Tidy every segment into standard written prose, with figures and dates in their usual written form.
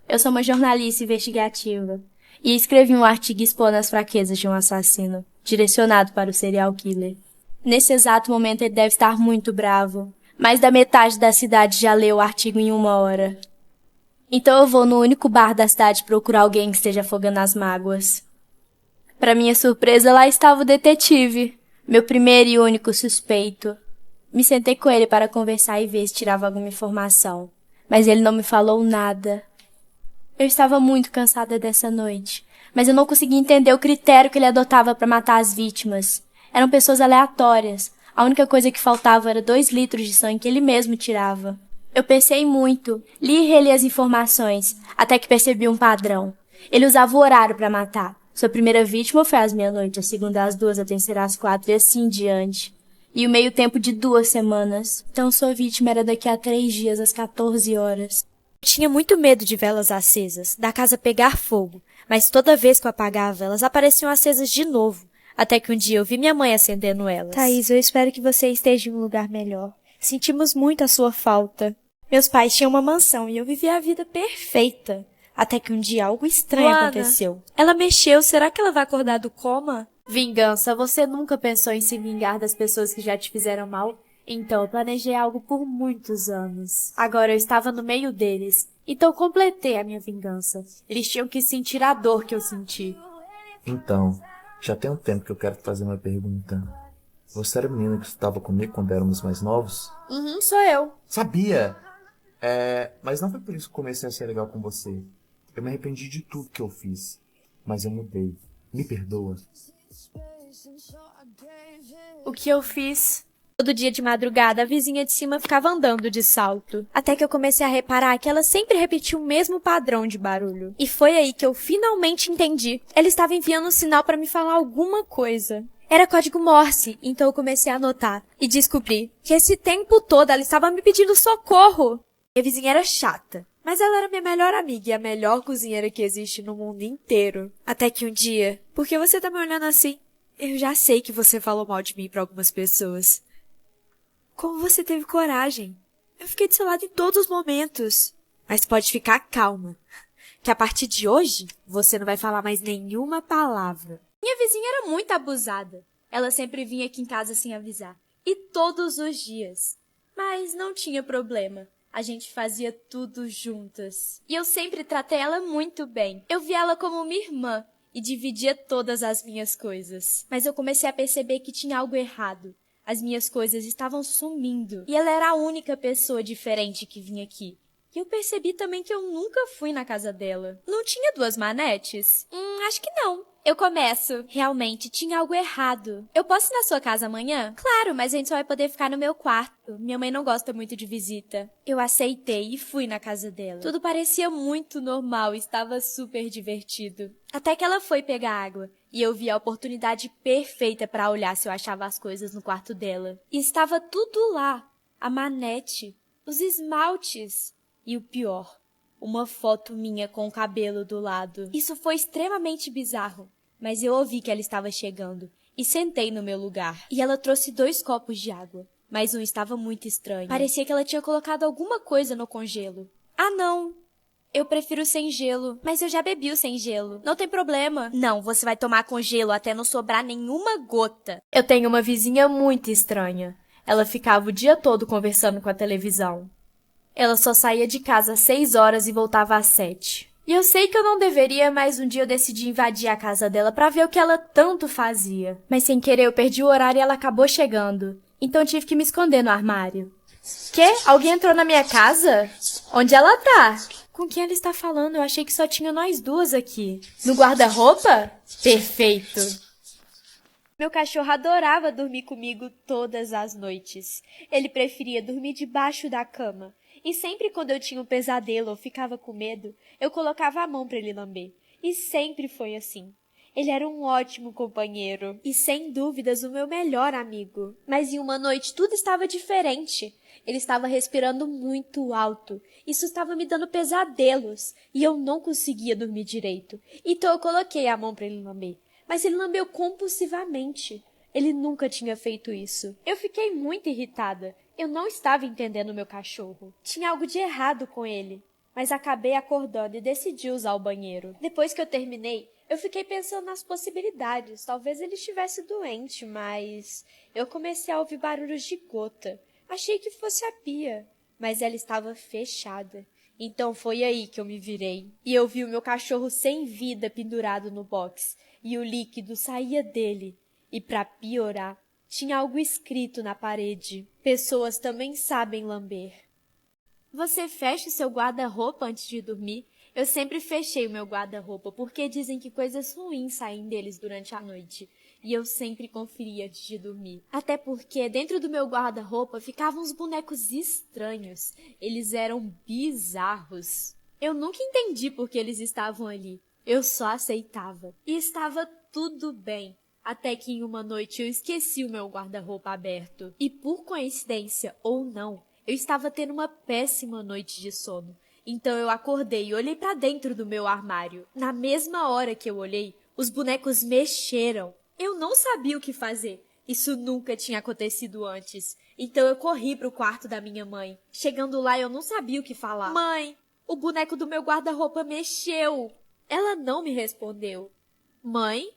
Eu sou uma jornalista investigativa e escrevi um artigo expondo as fraquezas de um assassino, direcionado para o serial killer. Nesse exato momento ele deve estar muito bravo. Mais da metade da cidade já leu o artigo em 1 hora. Então eu vou no único bar da cidade procurar alguém que esteja afogando as mágoas. Para minha surpresa, lá estava o detetive, meu primeiro e único suspeito. Me sentei com ele para conversar e ver se tirava alguma informação, mas ele não me falou nada. Eu estava muito cansada dessa noite, mas eu não conseguia entender o critério que ele adotava para matar as vítimas. Eram pessoas aleatórias. A única coisa que faltava era 2 litros de sangue que ele mesmo tirava. Eu pensei muito, li e reli as informações, até que percebi um padrão. Ele usava o horário para matar. Sua primeira vítima foi às meia-noite, a segunda às 2, a terceira às 4 e assim em diante. E o meio tempo de 2 semanas. Então sua vítima era daqui a 3 dias, às 14 horas. Eu tinha muito medo de velas acesas, da casa pegar fogo, mas toda vez que eu apagava, elas apareciam acesas de novo, até que um dia eu vi minha mãe acendendo elas. Thaís, eu espero que você esteja em um lugar melhor. Sentimos muito a sua falta. Meus pais tinham uma mansão e eu vivia a vida perfeita. Até que um dia algo estranho aconteceu. Ela mexeu, será que ela vai acordar do coma? Vingança, você nunca pensou em se vingar das pessoas que já te fizeram mal? Então eu planejei algo por muitos anos. Agora eu estava no meio deles, então completei a minha vingança. Eles tinham que sentir a dor que eu senti. Então, já tem um tempo que eu quero te fazer uma pergunta. Você era a menina que estava comigo quando éramos mais novos? Sou eu. Sabia! Mas não foi por isso que comecei a ser legal com você. Eu me arrependi de tudo que eu fiz. Mas eu mudei. Me perdoa. O que eu fiz? Todo dia de madrugada, a vizinha de cima ficava andando de salto. Até que eu comecei a reparar que ela sempre repetia o mesmo padrão de barulho. E foi aí que eu finalmente entendi. Ela estava enviando um sinal para me falar alguma coisa. Era código Morse, então eu comecei a anotar. E descobri que esse tempo todo ela estava me pedindo socorro. Minha vizinha era chata, mas ela era minha melhor amiga e a melhor cozinheira que existe no mundo inteiro. Até que um dia... Por que você tá me olhando assim? Eu já sei que você falou mal de mim para algumas pessoas. Como você teve coragem? Eu fiquei do seu lado em todos os momentos. Mas pode ficar calma, que a partir de hoje, você não vai falar mais nenhuma palavra. Minha vizinha era muito abusada. Ela sempre vinha aqui em casa sem avisar. E todos os dias. Mas não tinha problema. A gente fazia tudo juntas. E eu sempre tratei ela muito bem. Eu via ela como minha irmã e dividia todas as minhas coisas. Mas eu comecei a perceber que tinha algo errado. As minhas coisas estavam sumindo. E ela era a única pessoa diferente que vinha aqui. E eu percebi também que eu nunca fui na casa dela. Não tinha 2 manetes? Acho que não. Eu começo. Realmente, tinha algo errado. Eu posso ir na sua casa amanhã? Claro, mas a gente só vai poder ficar no meu quarto. Minha mãe não gosta muito de visita. Eu aceitei e fui na casa dela. Tudo parecia muito normal e estava super divertido. Até que ela foi pegar água. E eu vi a oportunidade perfeita para olhar se eu achava as coisas no quarto dela. E estava tudo lá. A manete, os esmaltes e o pior, uma foto minha com o cabelo do lado. Isso foi extremamente bizarro, mas eu ouvi que ela estava chegando e sentei no meu lugar. E ela trouxe 2 copos de água, mas um estava muito estranho. Parecia que ela tinha colocado alguma coisa no congelo. Ah, não! Eu prefiro sem gelo, mas eu já bebi o sem gelo. Não tem problema. Não, você vai tomar com gelo até não sobrar nenhuma gota. Eu tenho uma vizinha muito estranha. Ela ficava o dia todo conversando com a televisão. Ela só saía de casa às 6 horas e voltava às 7. E eu sei que eu não deveria, mas um dia eu decidi invadir a casa dela pra ver o que ela tanto fazia. Mas sem querer eu perdi o horário e ela acabou chegando. Então eu tive que me esconder no armário. Quê? Alguém entrou na minha casa? Onde ela tá? Com quem ela está falando? Eu achei que só tinha nós 2 aqui. No guarda-roupa? Perfeito. Meu cachorro adorava dormir comigo todas as noites. Ele preferia dormir debaixo da cama. E sempre quando eu tinha um pesadelo ou ficava com medo, eu colocava a mão para ele lamber. E sempre foi assim. Ele era um ótimo companheiro e, sem dúvidas, o meu melhor amigo. Mas em uma noite tudo estava diferente. Ele estava respirando muito alto. Isso estava me dando pesadelos e eu não conseguia dormir direito. Então eu coloquei a mão para ele lamber. Mas ele lambeu compulsivamente. Ele nunca tinha feito isso. Eu fiquei muito irritada. Eu não estava entendendo meu cachorro. Tinha algo de errado com ele. mas acabei acordando e decidi usar o banheiro. Depois que eu terminei, eu fiquei pensando nas possibilidades. Talvez ele estivesse doente, mas eu comecei a ouvir barulhos de gota. Achei que fosse a pia, mas ela estava fechada. Então foi aí que eu me virei. E eu vi o meu cachorro sem vida pendurado no box, e o líquido saía dele. E para piorar, tinha algo escrito na parede. Pessoas também sabem lamber. Você fecha o seu guarda-roupa antes de dormir? Eu sempre fechei o meu guarda-roupa, porque dizem que coisas ruins saem deles durante a noite. E eu sempre conferia antes de dormir. Até porque dentro do meu guarda-roupa ficavam uns bonecos estranhos. Eles eram bizarros. Eu nunca entendi por que eles estavam ali. Eu só aceitava. E estava tudo bem. Até que em uma noite eu esqueci o meu guarda-roupa aberto. E por coincidência ou não, eu estava tendo uma péssima noite de sono. Então eu acordei e olhei para dentro do meu armário. Na mesma hora que eu olhei, os bonecos mexeram. Eu não sabia o que fazer. Isso nunca tinha acontecido antes. Então eu corri para o quarto da minha mãe. Chegando lá, eu não sabia o que falar. Mãe, o boneco do meu guarda-roupa mexeu. Ela não me respondeu. Mãe?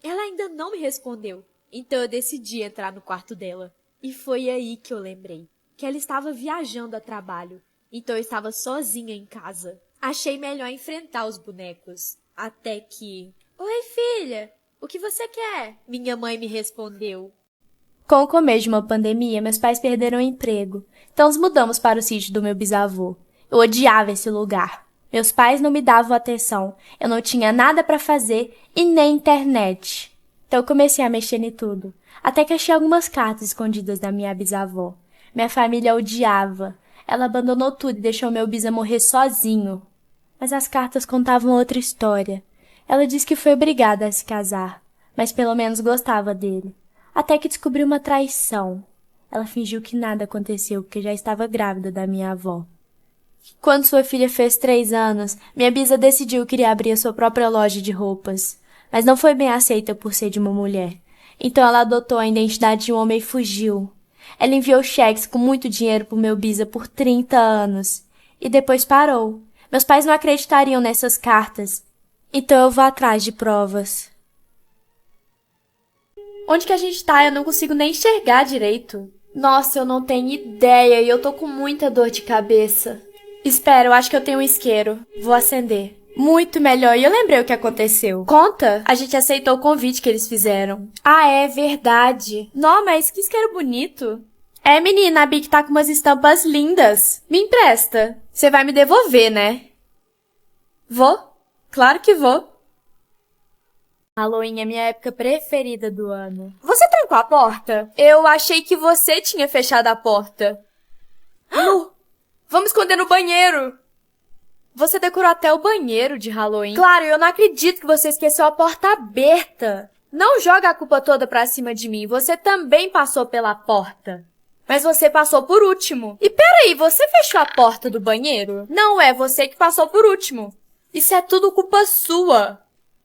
Ela ainda não me respondeu. Então eu decidi entrar no quarto dela. E foi aí que eu lembrei que ela estava viajando a trabalho. Então eu estava sozinha em casa. Achei melhor enfrentar os bonecos. Até que... Oi, filha, o que você quer? Minha mãe me respondeu. Com o começo de uma pandemia, meus pais perderam o emprego. Então nos mudamos para o sítio do meu bisavô. Eu odiava esse lugar. Meus pais não me davam atenção. Eu não tinha nada para fazer e nem internet. Então eu comecei a mexer em tudo. Até que achei algumas cartas escondidas da minha bisavó. Minha família odiava. Ela abandonou tudo e deixou meu bisa morrer sozinho. Mas as cartas contavam outra história. Ela disse que foi obrigada a se casar, mas pelo menos gostava dele. Até que descobriu uma traição. Ela fingiu que nada aconteceu porque já estava grávida da minha avó. Quando sua filha fez 3 anos, minha bisa decidiu que iria abrir a sua própria loja de roupas. Mas não foi bem aceita por ser de uma mulher. Então ela adotou a identidade de um homem e fugiu. Ela enviou cheques com muito dinheiro pro meu bisa por 30 anos. E depois parou. Meus pais não acreditariam nessas cartas. Então eu vou atrás de provas. Onde que a gente tá? Eu não consigo nem enxergar direito. Nossa, eu não tenho ideia e eu tô com muita dor de cabeça. Espera, eu acho que eu tenho um isqueiro. Vou acender. Muito melhor. E eu lembrei o que aconteceu. Conta. A gente aceitou o convite que eles fizeram. Ah, é verdade. Não, mas que isqueiro bonito. É, menina, a Bic tá com umas estampas lindas. Me empresta. Você vai me devolver, né? Vou? Claro que vou. Halloween é minha época preferida do ano. Você trancou a porta? Eu achei que você tinha fechado a porta. Lu, vamos esconder no banheiro. Você decorou até o banheiro de Halloween. Claro, eu não acredito que você esqueceu a porta aberta. Não joga a culpa toda pra cima de mim. Você também passou pela porta. Mas você passou por último. E peraí, você fechou a porta do banheiro? Não é você que passou por último. Isso é tudo culpa sua.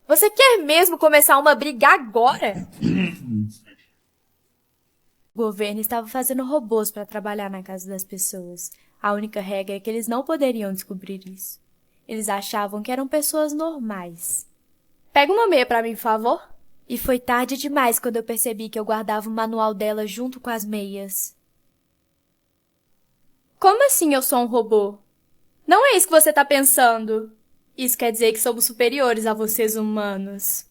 Você quer mesmo começar uma briga agora? O governo estava fazendo robôs para trabalhar na casa das pessoas. A única regra é que eles não poderiam descobrir isso. Eles achavam que eram pessoas normais. Pega uma meia para mim, por favor. E foi tarde demais quando eu percebi que eu guardava o manual dela junto com as meias. Como assim eu sou um robô? Não é isso que você está pensando. Isso quer dizer que somos superiores a vocês humanos.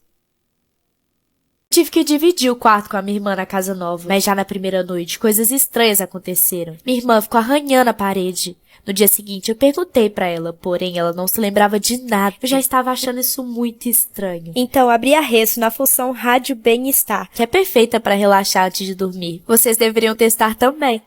Tive que dividir o quarto com a minha irmã na casa nova, mas já na primeira noite coisas estranhas aconteceram. Minha irmã ficou arranhando a parede. No dia seguinte eu perguntei pra ela, porém ela não se lembrava de nada. Eu já estava achando isso muito estranho. Então abri a Resso na função Rádio Bem-Estar, Que é perfeita pra relaxar antes de dormir. Vocês deveriam testar também.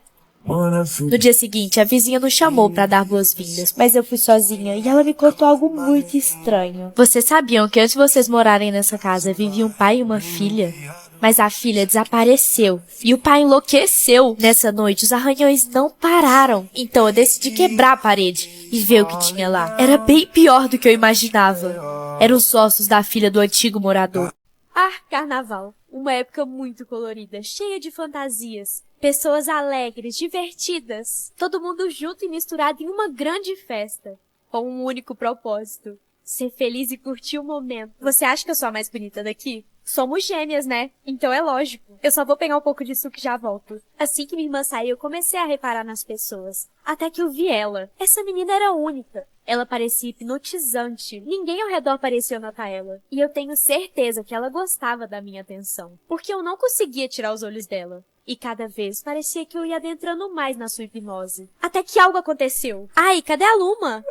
No dia seguinte, a vizinha nos chamou pra dar boas-vindas. mas eu fui sozinha e ela me contou algo muito estranho. Vocês sabiam que antes de vocês morarem nessa casa, vivia um pai e uma filha? Mas a filha desapareceu e o pai enlouqueceu. Nessa noite, os arranhões não pararam. Então eu decidi quebrar a parede e ver o que tinha lá. Era bem pior do que eu imaginava. Eram os ossos da filha do antigo morador. Ah, carnaval. Uma época muito colorida, cheia de fantasias. Pessoas alegres, divertidas. Todo mundo junto e misturado em uma grande festa. com um único propósito: ser feliz e curtir o momento. Você acha que eu sou a mais bonita daqui? Somos gêmeas, né? Então é lógico. Eu só vou pegar um pouco de suco e já volto. Assim que minha irmã saiu, eu comecei a reparar nas pessoas. Até que eu vi ela. Essa menina era única. Ela parecia hipnotizante. Ninguém ao redor parecia notar ela. E eu tenho certeza que ela gostava da minha atenção, porque eu não conseguia tirar os olhos dela. E cada vez parecia que eu ia adentrando mais na sua hipnose. Até que algo aconteceu. Ai, cadê a Luma?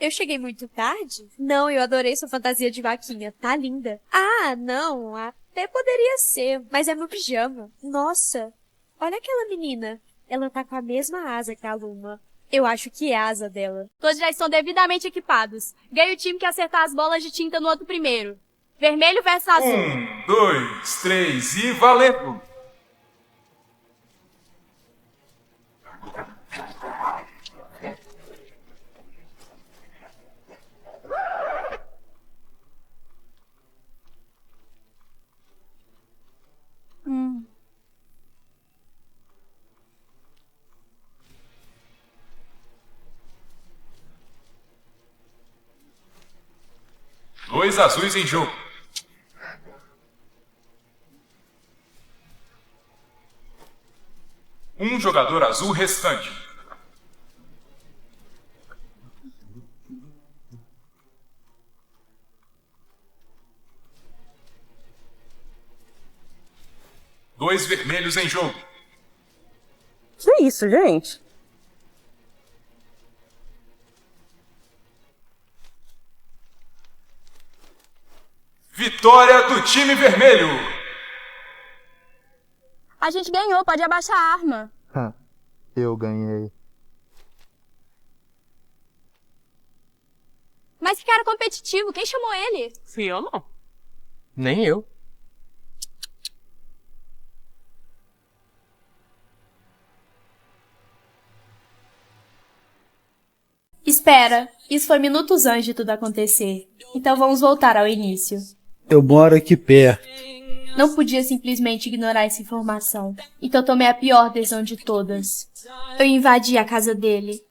Eu cheguei muito tarde? Não, eu adorei sua fantasia de vaquinha. Tá linda. Ah, não, até poderia ser, mas é meu pijama. Nossa, olha aquela menina. Ela tá com a mesma asa que a Luma. Eu acho que é a asa dela. Todos já estão devidamente equipados. Ganha o time que acertar as bolas de tinta no outro primeiro. Vermelho versus azul. 1, 2, 3 e valendo! Dois azuis em jogo. Um jogador azul restante. Dois vermelhos em jogo. Que é isso, gente? Vitória do time vermelho. A gente ganhou, pode abaixar a arma. Eu ganhei. Mas que cara competitivo, quem chamou ele? Fui eu, não. Nem eu. Espera, isso foi minutos antes de tudo acontecer. Então vamos voltar ao início. Eu moro aqui perto. Não podia simplesmente ignorar essa informação. Então tomei a pior decisão de todas. Eu invadi a casa dele.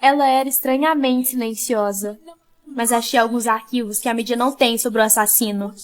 Ela era estranhamente silenciosa, mas achei alguns arquivos que a mídia não tem sobre o assassino.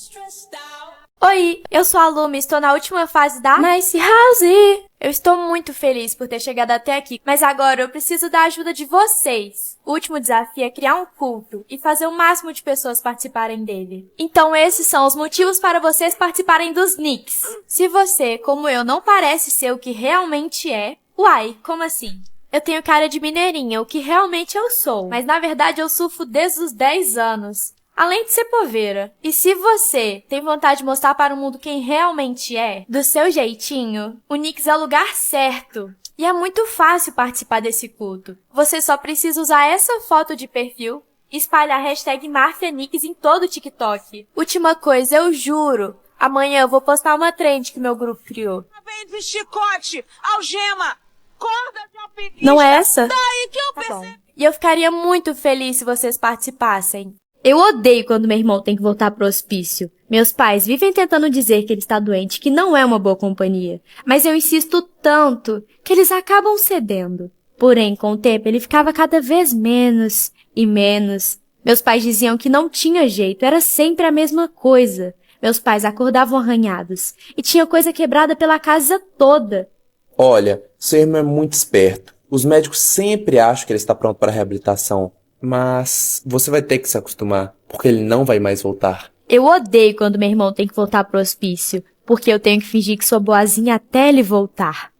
Oi, eu sou a Luma e estou na última fase da Nice House. Eu estou muito feliz por ter chegado até aqui, mas agora eu preciso da ajuda de vocês. O último desafio é criar um culto e fazer o máximo de pessoas participarem dele. Então esses são os motivos para vocês participarem dos Knicks. Se você, como eu, não parece ser o que realmente é... Uai, como assim? Eu tenho cara de mineirinha, o que realmente eu sou. Mas na verdade eu surfo desde os 10 anos. Além de ser poveira. E se você tem vontade de mostrar para o mundo quem realmente é, do seu jeitinho, o Knicks é o lugar certo. E é muito fácil participar desse culto. Você só precisa usar essa foto de perfil e espalhar a hashtag MáfiaKnicks em todo o TikTok. Última coisa, eu juro, amanhã eu vou postar uma trend que meu grupo criou. De chicote, algema, corda de alpinista. Não é essa? Daí que eu Tá bom. percebi. E eu ficaria muito feliz se vocês participassem. Eu odeio quando meu irmão tem que voltar pro hospício. Meus pais vivem tentando dizer que ele está doente, que não é uma boa companhia. Mas eu insisto tanto que eles acabam cedendo. Porém, com o tempo, ele ficava cada vez menos e menos. Meus pais diziam que não tinha jeito, era sempre a mesma coisa. Meus pais acordavam arranhados e tinha coisa quebrada pela casa toda. Olha, seu irmão é muito esperto. Os médicos sempre acham que ele está pronto para a reabilitação. Mas você vai ter que se acostumar, porque ele não vai mais voltar. Eu odeio quando meu irmão tem que voltar pro hospício, porque eu tenho que fingir que sou boazinha até ele voltar.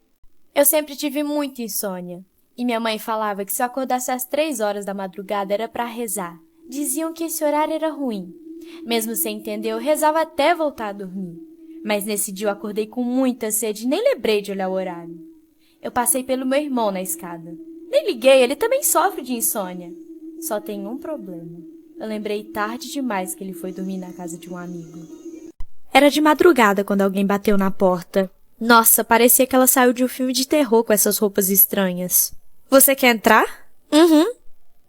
Eu sempre tive muita insônia. E minha mãe falava que se eu acordasse às 3 horas da madrugada era pra rezar. Diziam que esse horário era ruim. Mesmo sem entender, eu rezava até voltar a dormir. Mas nesse dia eu acordei com muita sede e nem lembrei de olhar o horário. Eu passei pelo meu irmão na escada. Nem liguei, ele também sofre de insônia. Só tem um problema. Eu lembrei tarde demais que ele foi dormir na casa de um amigo. Era de madrugada quando alguém bateu na porta. Nossa, parecia que ela saiu de um filme de terror com essas roupas estranhas. Você quer entrar? Uhum.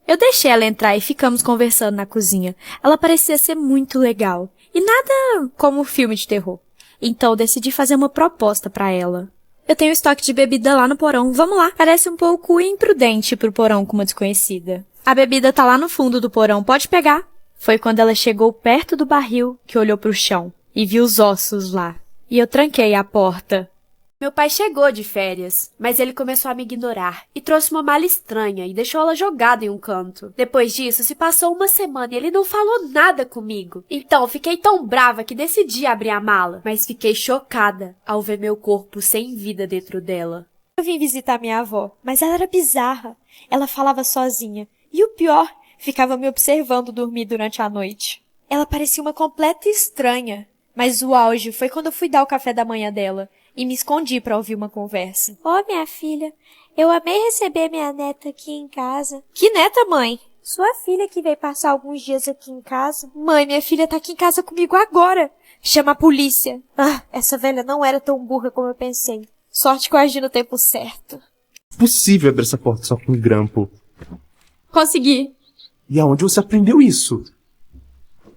Eu deixei ela entrar e ficamos conversando na cozinha. Ela parecia ser muito legal. E nada como filme de terror. Então decidi fazer uma proposta pra ela. Eu tenho estoque de bebida lá no porão. Vamos lá. Parece um pouco imprudente pro porão com uma desconhecida. A bebida tá lá no fundo do porão, pode pegar. Foi quando ela chegou perto do barril que olhou pro chão e viu os ossos lá. E eu tranquei a porta. Meu pai chegou de férias, mas ele começou a me ignorar e trouxe uma mala estranha e deixou ela jogada em um canto. Depois disso, se passou uma semana e ele não falou nada comigo. Então, fiquei tão brava que decidi abrir a mala, mas fiquei chocada ao ver meu corpo sem vida dentro dela. Eu vim visitar minha avó, mas ela era bizarra. Ela falava sozinha e o pior, ficava me observando dormir durante a noite. Ela parecia uma completa estranha, mas o auge foi quando eu fui dar o café da manhã dela e me escondi para ouvir uma conversa. Minha filha, eu amei receber minha neta aqui em casa. Que neta, mãe? Sua filha que veio passar alguns dias aqui em casa. Mãe, minha filha tá aqui em casa comigo agora. Chama a polícia. Essa velha não era tão burra como eu pensei. Sorte que eu agi no tempo certo. Impossível abrir essa porta só com um grampo. Consegui. E aonde você aprendeu isso?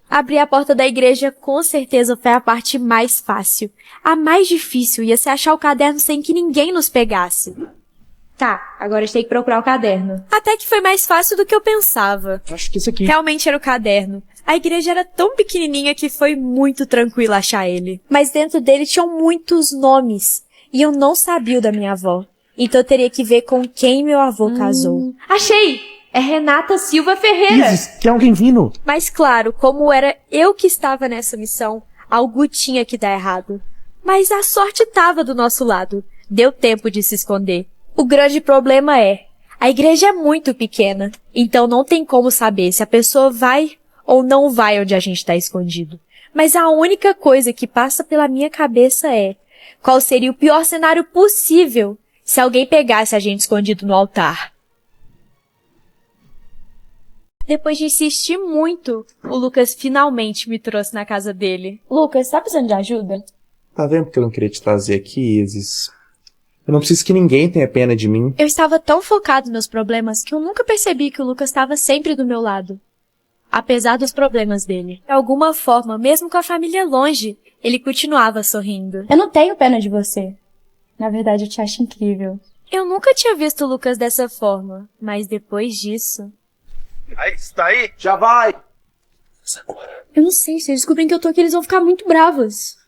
Abrir a porta da igreja com certeza foi a parte mais fácil. A mais difícil ia ser achar o caderno sem que ninguém nos pegasse. Tá, agora a gente tem que procurar o caderno. Até que foi mais fácil do que eu pensava. Acho que esse aqui. Realmente era o caderno. A igreja era tão pequenininha que foi muito tranquilo achar ele. Mas dentro dele tinham muitos nomes. E eu não sabia o da minha avó. Então eu teria que ver com quem meu avô casou. Achei! É Renata Silva Ferreira. Isis, tem alguém vindo? Mas claro, como era eu que estava nessa missão, algo tinha que dar errado. Mas a sorte estava do nosso lado. Deu tempo de se esconder. O grande problema é, a igreja é muito pequena, então não tem como saber se a pessoa vai ou não vai onde a gente está escondido. Mas a única coisa que passa pela minha cabeça é, qual seria o pior cenário possível se alguém pegasse a gente escondido no altar? Depois de insistir muito, o Lucas finalmente me trouxe na casa dele. Lucas, tá precisando de ajuda? Tá vendo porque eu não queria te trazer aqui, Isis? Eu não preciso que ninguém tenha pena de mim. Eu estava tão focado nos meus que eu nunca percebi que o Lucas estava sempre do meu lado. Apesar dos problemas dele. De alguma forma, mesmo com a família longe, ele continuava sorrindo. Eu não tenho pena de você. Na verdade, eu te acho incrível. Eu nunca tinha visto o Lucas dessa forma, mas depois disso... Aí, está aí? Já vai! Eu não sei, se eles descobrem que eu tô aqui, eles vão ficar muito bravos.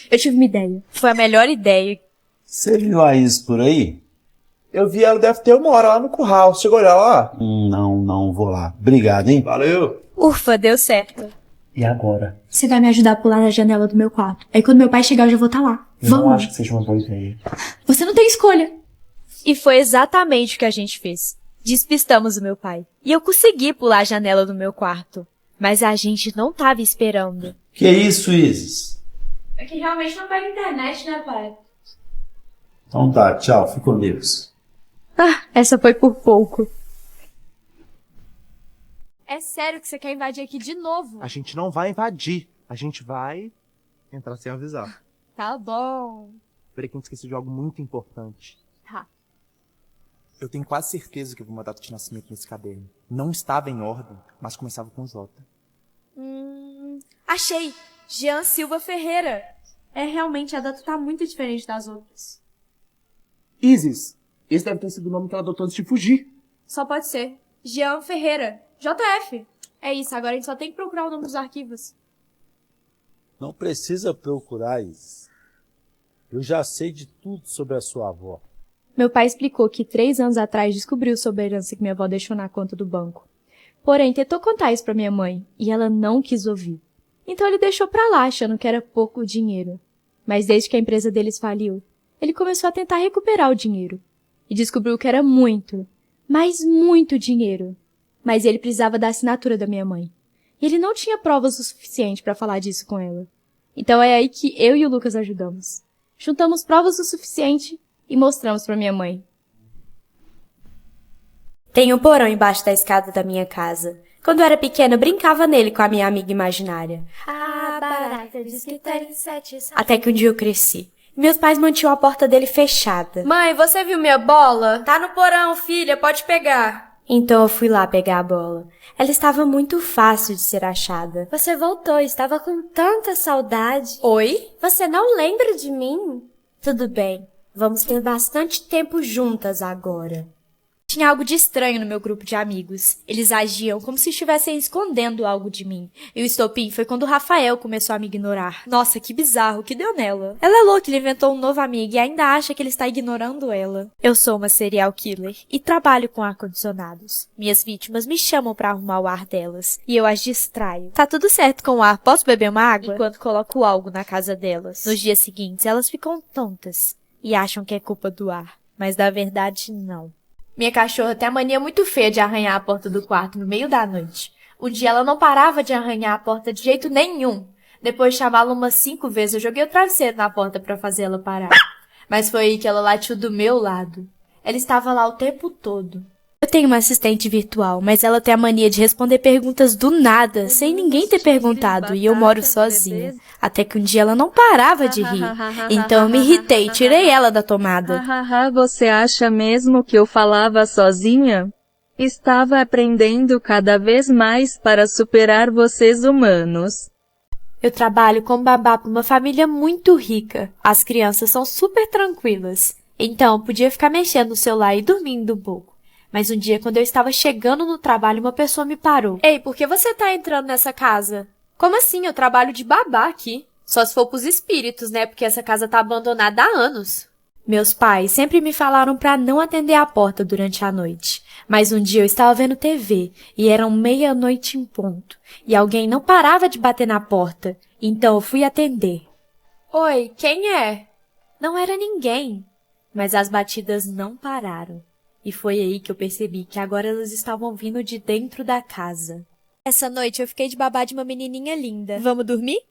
Eu tive uma ideia. Foi a melhor ideia. Você viu a Isis por aí? Eu vi ela, deve ter uma hora lá no curral. Chegou a olhar lá? Não vou lá. Obrigado, hein? Valeu! Ufa, deu certo. E agora? Você vai me ajudar a pular na janela do meu quarto. Aí quando meu pai chegar, eu já vou estar lá. Eu não acho que seja uma boa ideia. Você não tem escolha. E foi exatamente o que a gente fez. Despistamos o meu pai. E eu consegui pular a janela do meu quarto. Mas a gente não tava esperando. Que é isso, Isis? É que realmente não pega internet, né, pai? Então tá, tchau. Fique com Deus. Essa foi por pouco. É sério que você quer invadir aqui de novo? A gente não vai invadir. A gente vai entrar sem avisar. Tá bom. Peraí que a gente esqueceu de algo muito importante. Tá. Eu tenho quase certeza que eu vi uma data de nascimento nesse caderno. Não estava em ordem, mas começava com J. Achei! Jean Silva Ferreira. É, realmente, a data tá muito diferente das outras. Isis! Esse deve ter sido o nome que ela adotou antes de fugir. Só pode ser. Jean Ferreira. JF. É isso, agora a gente só tem que procurar o nome dos arquivos. Não precisa procurar, Isis. Eu já sei de tudo sobre a sua avó. Meu pai explicou que 3 anos atrás descobriu sobre a herança que minha avó deixou na conta do banco. Porém, tentou contar isso pra minha mãe, e ela não quis ouvir. Então ele deixou pra lá, achando que era pouco dinheiro. Mas desde que a empresa deles faliu, ele começou a tentar recuperar o dinheiro. E descobriu que era muito, mas muito dinheiro. Mas ele precisava da assinatura da minha mãe. E ele não tinha provas o suficiente pra falar disso com ela. Então é aí que eu e o Lucas ajudamos. Juntamos provas o suficiente e mostramos pra minha mãe. Tem um porão embaixo da escada da minha casa. Quando eu era pequena, eu brincava nele com a minha amiga imaginária. A barata diz que tem 7 Até que um dia eu cresci. Meus pais mantinham a porta dele fechada. Mãe, você viu minha bola? Tá no porão, filha, pode pegar. Então eu fui lá pegar a bola. Ela estava muito fácil de ser achada. Você voltou, estava com tanta saudade. Oi? Você não lembra de mim? Tudo bem. Vamos ter bastante tempo juntas agora. tinha algo de estranho no meu grupo de amigos. Eles agiam como se estivessem escondendo algo de mim. E o estopim foi quando o Rafael começou a me ignorar. Nossa, que bizarro, o que deu nela? Ela é louca, ele inventou um novo amigo e ainda acha que ele está ignorando ela. Eu sou uma serial killer e trabalho com ar-condicionados. Minhas vítimas me chamam pra arrumar o ar delas e eu as distraio. Tá tudo certo com o ar, posso beber uma água? Enquanto coloco algo na casa delas. Nos dias seguintes, elas ficam tontas e acham que é culpa do ar. Mas na verdade, não. Minha cachorra tem a mania muito feia de arranhar a porta do quarto no meio da noite. Um dia ela não parava de arranhar a porta de jeito nenhum. Depois de chamá-la umas 5 vezes, eu joguei o travesseiro na porta pra fazer ela parar. Mas foi aí que ela latiu do meu lado. Ela estava lá o tempo todo. Eu tenho uma assistente virtual, mas ela tem a mania de responder perguntas do nada, sem ninguém ter perguntado, e eu moro sozinha. Até que um dia ela não parava de rir. Então eu me irritei e tirei ela da tomada. Você acha mesmo que eu falava sozinha? Estava aprendendo cada vez mais para superar vocês humanos. Eu trabalho como babá para uma família muito rica. As crianças são super tranquilas. Então eu podia ficar mexendo no celular e dormindo um pouco. Mas um dia, quando eu estava chegando no trabalho, uma pessoa me parou. Ei, por que você tá entrando nessa casa? Como assim? Eu trabalho de babá aqui. Só se for pros espíritos, né? Porque essa casa tá abandonada há anos. Meus pais sempre me falaram pra não atender a porta durante a noite. Mas um dia eu estava vendo TV e eram 00:30 em ponto. E alguém não parava de bater na porta. Então eu fui atender. Oi, quem é? Não era ninguém. Mas as batidas não pararam. E foi aí que eu percebi que agora elas estavam vindo de dentro da casa. Essa noite eu fiquei de babá de uma menininha linda. Vamos dormir?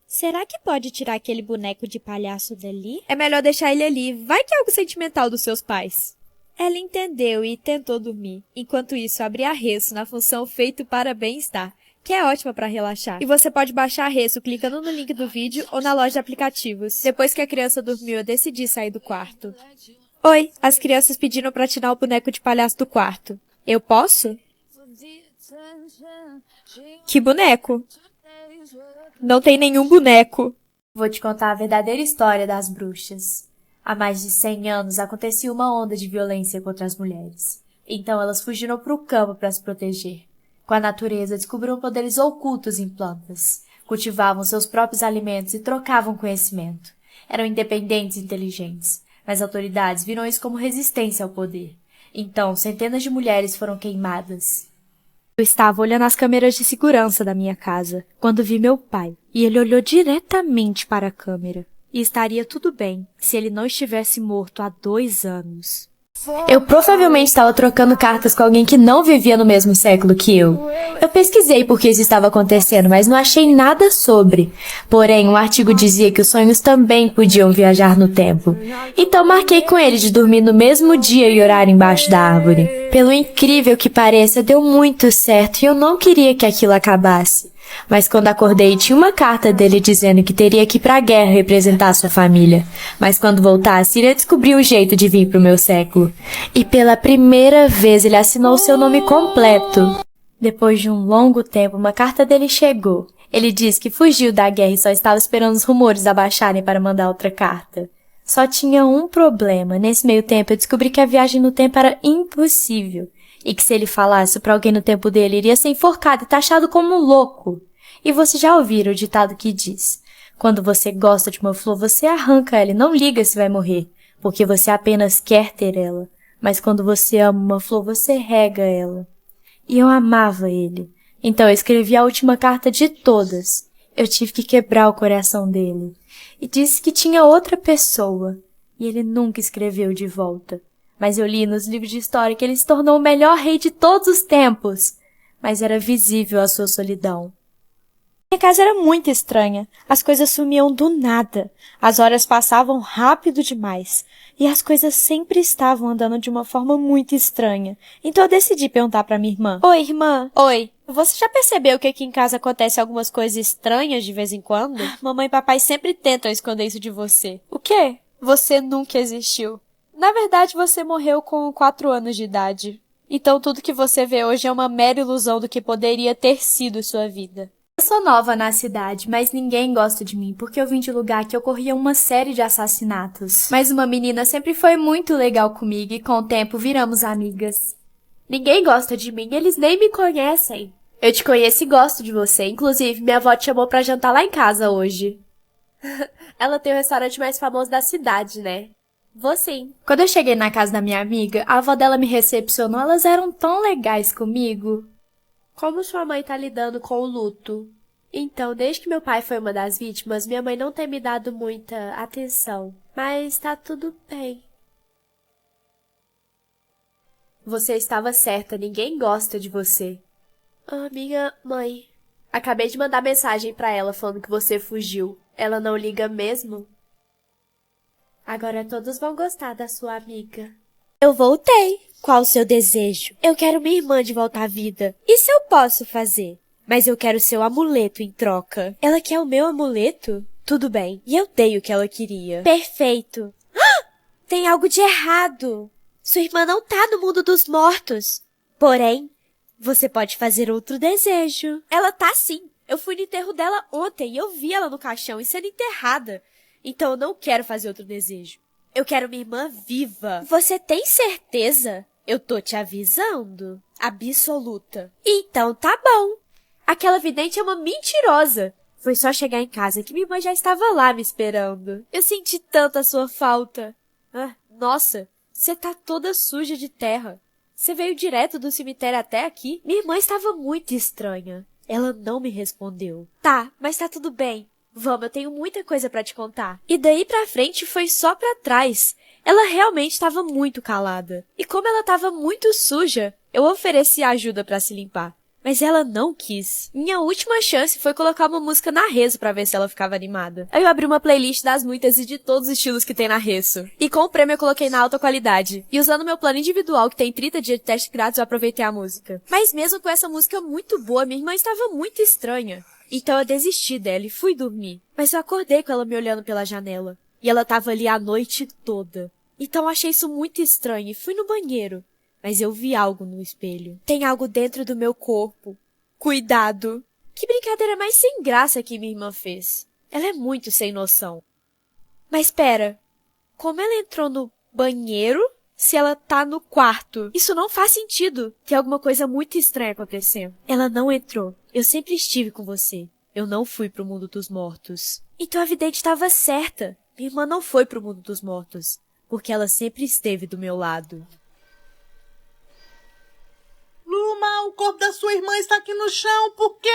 Será que pode tirar aquele boneco de palhaço dali? É melhor deixar ele ali. Vai que é algo sentimental dos seus pais. Ela entendeu e tentou dormir. Enquanto isso, abri a Resso na função Feito para Bem-Estar, que é ótima para relaxar. E você pode baixar a Resso clicando no link do vídeo ou na loja de aplicativos. Depois que a criança dormiu, eu decidi sair do quarto. Oi, as crianças pediram pra tirar o boneco de palhaço do quarto. Eu posso? Que boneco? Não tem nenhum boneco. Vou te contar a verdadeira história das bruxas. Há mais de 100 anos acontecia uma onda de violência contra as mulheres. Então elas fugiram pro campo para se proteger. Com a natureza descobriram poderes ocultos em plantas. Cultivavam seus próprios alimentos e trocavam conhecimento. Eram independentes e inteligentes. Mas autoridades viram isso como resistência ao poder. Então, centenas de mulheres foram queimadas. Eu estava olhando as câmeras de segurança da minha casa, quando vi meu pai, e ele olhou diretamente para a câmera. E estaria tudo bem, se ele não estivesse morto há 2 anos. Eu provavelmente estava trocando cartas com alguém que não vivia no mesmo século que eu. Eu pesquisei por que isso estava acontecendo, mas não achei nada sobre. Porém, um artigo dizia que os sonhos também podiam viajar no tempo. Então marquei com ele de dormir no mesmo dia e orar embaixo da árvore. Pelo incrível que pareça, deu muito certo e eu não queria que aquilo acabasse. Mas quando acordei, tinha uma carta dele dizendo que teria que ir pra guerra representar sua família. Mas quando voltasse, iria descobrir um jeito de vir pro meu século. E pela primeira vez ele assinou seu nome completo. Depois de um longo tempo, uma carta dele chegou. Ele disse que fugiu da guerra e só estava esperando os rumores abaixarem para mandar outra carta. Só tinha um problema. Nesse meio tempo, eu descobri que a viagem no tempo era impossível. E que se ele falasse pra alguém no tempo dele, iria ser enforcado e taxado como louco. E você já ouviram o ditado que diz: quando você gosta de uma flor, você arranca ela e não liga se vai morrer, porque você apenas quer ter ela. Mas quando você ama uma flor, você rega ela. E eu amava ele. Então eu escrevi a última carta de todas. Eu tive que quebrar o coração dele. E disse que tinha outra pessoa. E ele nunca escreveu de volta. Mas eu li nos livros de história que ele se tornou o melhor rei de todos os tempos. Mas era visível a sua solidão. Minha casa era muito estranha. As coisas sumiam do nada. As horas passavam rápido demais. E as coisas sempre estavam andando de uma forma muito estranha. Então eu decidi perguntar pra minha irmã. Oi, irmã. Oi. Você já percebeu que aqui em casa acontecem algumas coisas estranhas de vez em quando? Mamãe e papai sempre tentam esconder isso de você. O quê? Você nunca existiu. Na verdade, você morreu com 4 anos de idade. Então tudo que você vê hoje é uma mera ilusão do que poderia ter sido sua vida. Eu sou nova na cidade, mas ninguém gosta de mim porque eu vim de lugar que ocorria uma série de assassinatos. Mas uma menina sempre foi muito legal comigo e com o tempo viramos amigas. Ninguém gosta de mim, eles nem me conhecem. Eu te conheço e gosto de você. Inclusive, minha avó te chamou pra jantar lá em casa hoje. Ela tem o restaurante mais famoso da cidade, né? Vou sim. Quando eu cheguei na casa da minha amiga, a avó dela me recepcionou. Elas eram tão legais comigo. Como sua mãe tá lidando com o luto? Então, desde que meu pai foi uma das vítimas, minha mãe não tem me dado muita atenção. Mas tá tudo bem. Você estava certa, ninguém gosta de você. Ah, minha mãe. Acabei de mandar mensagem pra ela falando que você fugiu. Ela não liga mesmo? Agora todos vão gostar da sua amiga. Eu voltei. Qual o seu desejo? Eu quero minha irmã de volta à vida. Isso eu posso fazer. Mas eu quero seu amuleto em troca. Ela quer o meu amuleto? Tudo bem. E eu dei o que ela queria. Perfeito. Ah! Tem algo de errado. Sua irmã não tá no mundo dos mortos. Porém, você pode fazer outro desejo. Ela tá sim. Eu fui no enterro dela ontem e eu vi ela no caixão e sendo enterrada. Então eu não quero fazer outro desejo. Eu quero minha irmã viva. Você tem certeza? Eu tô te avisando. Absoluta. Então tá bom. Aquela vidente é uma mentirosa. Foi só chegar em casa que minha mãe já estava lá me esperando. Eu senti tanto a sua falta. Ah, nossa, você tá toda suja de terra. Você veio direto do cemitério até aqui? Minha irmã estava muito estranha. Ela não me respondeu. Tá, mas tá tudo bem. Vamos, eu tenho muita coisa pra te contar. E daí pra frente foi só pra trás. Ela realmente estava muito calada. E como ela estava muito suja, eu ofereci ajuda pra se limpar. Mas ela não quis. Minha última chance foi colocar uma música na Resso pra ver se ela ficava animada. Aí eu abri uma playlist das muitas e de todos os estilos que tem na Resso. E com o prêmio eu coloquei na alta qualidade. E usando meu plano individual, que tem 30 dias de teste grátis, eu aproveitei a música. Mas mesmo com essa música muito boa, minha irmã estava muito estranha. Então eu desisti dela e fui dormir. Mas eu acordei com ela me olhando pela janela. E ela estava ali a noite toda. Então eu achei isso muito estranho e fui no banheiro. Mas eu vi algo no espelho. Tem algo dentro do meu corpo. Cuidado! Que brincadeira mais sem graça que minha irmã fez. Ela é muito sem noção. Mas pera, como ela entrou no banheiro se ela tá no quarto? Isso não faz sentido. Tem alguma coisa muito estranha acontecendo. Ela não entrou. Eu sempre estive com você. Eu não fui pro mundo dos mortos. Então a vidente estava certa. Minha irmã não foi pro mundo dos mortos. Porque ela sempre esteve do meu lado. Luma, o corpo da sua irmã está aqui no chão, por quê?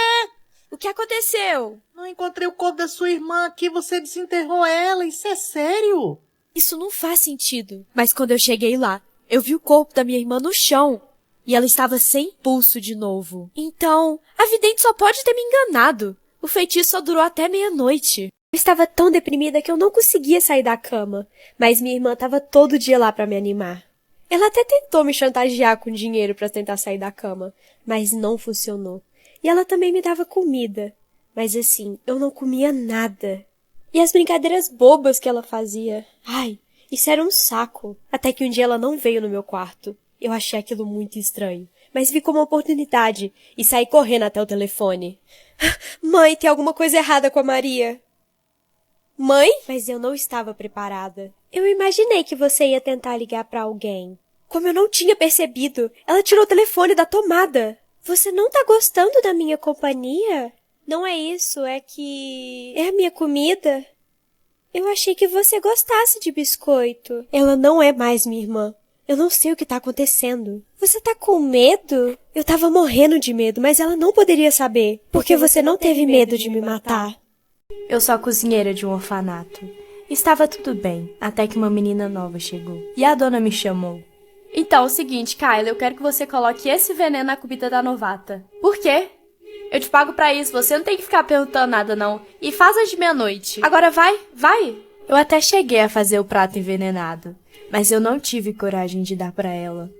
O que aconteceu? Não encontrei o corpo da sua irmã aqui, você desenterrou ela, isso é sério? Isso não faz sentido. Mas quando eu cheguei lá, eu vi o corpo da minha irmã no chão. E ela estava sem pulso de novo. Então, a vidente só pode ter me enganado. O feitiço só durou até meia-noite. Eu estava tão deprimida que eu não conseguia sair da cama. Mas minha irmã estava todo dia lá para me animar. Ela até tentou me chantagear com dinheiro para tentar sair da cama, mas não funcionou. E ela também me dava comida, mas assim, eu não comia nada. E as brincadeiras bobas que ela fazia, ai, isso era um saco. Até que um dia ela não veio no meu quarto. Eu achei aquilo muito estranho, mas vi como uma oportunidade e saí correndo até o telefone. Mãe, tem alguma coisa errada com a Maria. Mãe? Mas eu não estava preparada. Eu imaginei que você ia tentar ligar para alguém. Como eu não tinha percebido, ela tirou o telefone da tomada. Você não tá gostando da minha companhia? Não é isso, é que... É a minha comida? Eu achei que você gostasse de biscoito. Ela não é mais minha irmã. Eu não sei o que tá acontecendo. Você tá com medo? Eu tava morrendo de medo, mas ela não poderia saber. Porque você não teve medo de me matar. Eu sou a cozinheira de um orfanato. Estava tudo bem, até que uma menina nova chegou. E a dona me chamou. Então, é o seguinte, Kyla, eu quero que você coloque esse veneno na comida da novata. Por quê? Eu te pago pra isso, você não tem que ficar perguntando nada, não. E faz antes de meia-noite. Agora vai. Eu até cheguei a fazer o prato envenenado, mas eu não tive coragem de dar pra ela.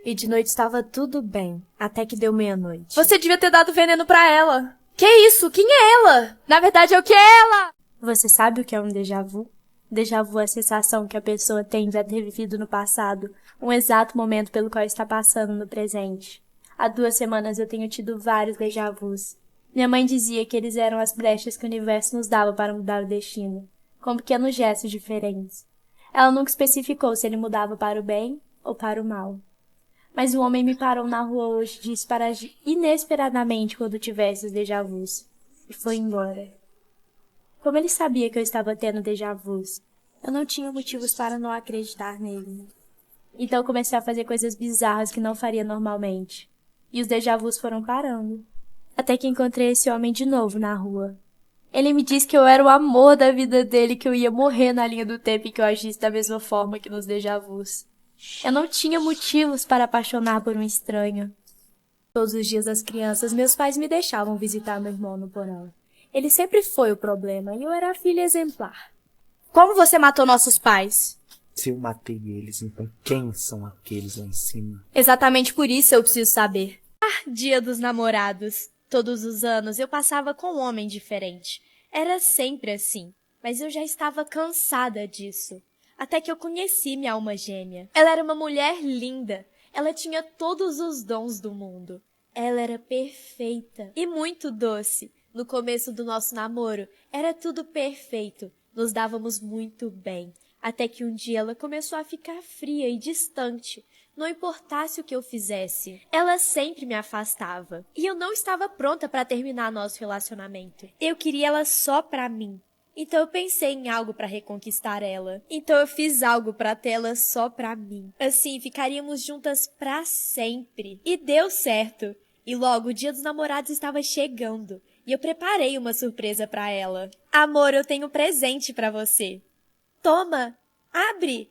E de noite estava tudo bem, até que deu meia-noite. Você devia ter dado veneno pra ela. Que isso? Quem é ela? Na verdade, é o que é ela? Você sabe o que é um déjà vu? Déjà vu é a sensação que a pessoa tem de ter vivido no passado, um exato momento pelo qual está passando no presente. Há 2 semanas eu tenho tido vários déjà vus. Minha mãe dizia que eles eram as brechas que o universo nos dava para mudar o destino, com pequenos gestos diferentes. Ela nunca especificou se ele mudava para o bem ou para o mal. Mas um homem me parou na rua hoje e disse para agir inesperadamente quando tivesse os déjà vus. E foi embora. Como ele sabia que eu estava tendo déjà vus, eu não tinha motivos para não acreditar nele. Então eu comecei a fazer coisas bizarras que não faria normalmente. E os déjà vus foram parando. Até que encontrei esse homem de novo na rua. Ele me disse que eu era o amor da vida dele, que eu ia morrer na linha do tempo e que eu agisse da mesma forma que nos déjà vus. Eu não tinha motivos para apaixonar por um estranho. Todos os dias das crianças, meus pais me deixavam visitar meu irmão no porão. Ele sempre foi o problema e eu era a filha exemplar. Como você matou nossos pais? Se eu matei eles, então quem são aqueles lá em cima? Exatamente por isso eu preciso saber. Dia dos namorados. Todos os anos eu passava com um homem diferente. Era sempre assim, mas eu já estava cansada disso. Até que eu conheci minha alma gêmea. Ela era uma mulher linda. Ela tinha todos os dons do mundo. Ela era perfeita e muito doce. No começo do nosso namoro, era tudo perfeito. Nos dávamos muito bem. Até que um dia ela começou a ficar fria e distante. Não importasse o que eu fizesse, ela sempre me afastava. E eu não estava pronta para terminar nosso relacionamento. Eu queria ela só pra mim. Então eu pensei em algo para reconquistar ela. Então eu fiz algo para tê-la só pra mim. Assim, ficaríamos juntas pra sempre. E deu certo. E logo o dia dos namorados estava chegando. E eu preparei uma surpresa para ela. Amor, eu tenho um presente para você. Toma, abre.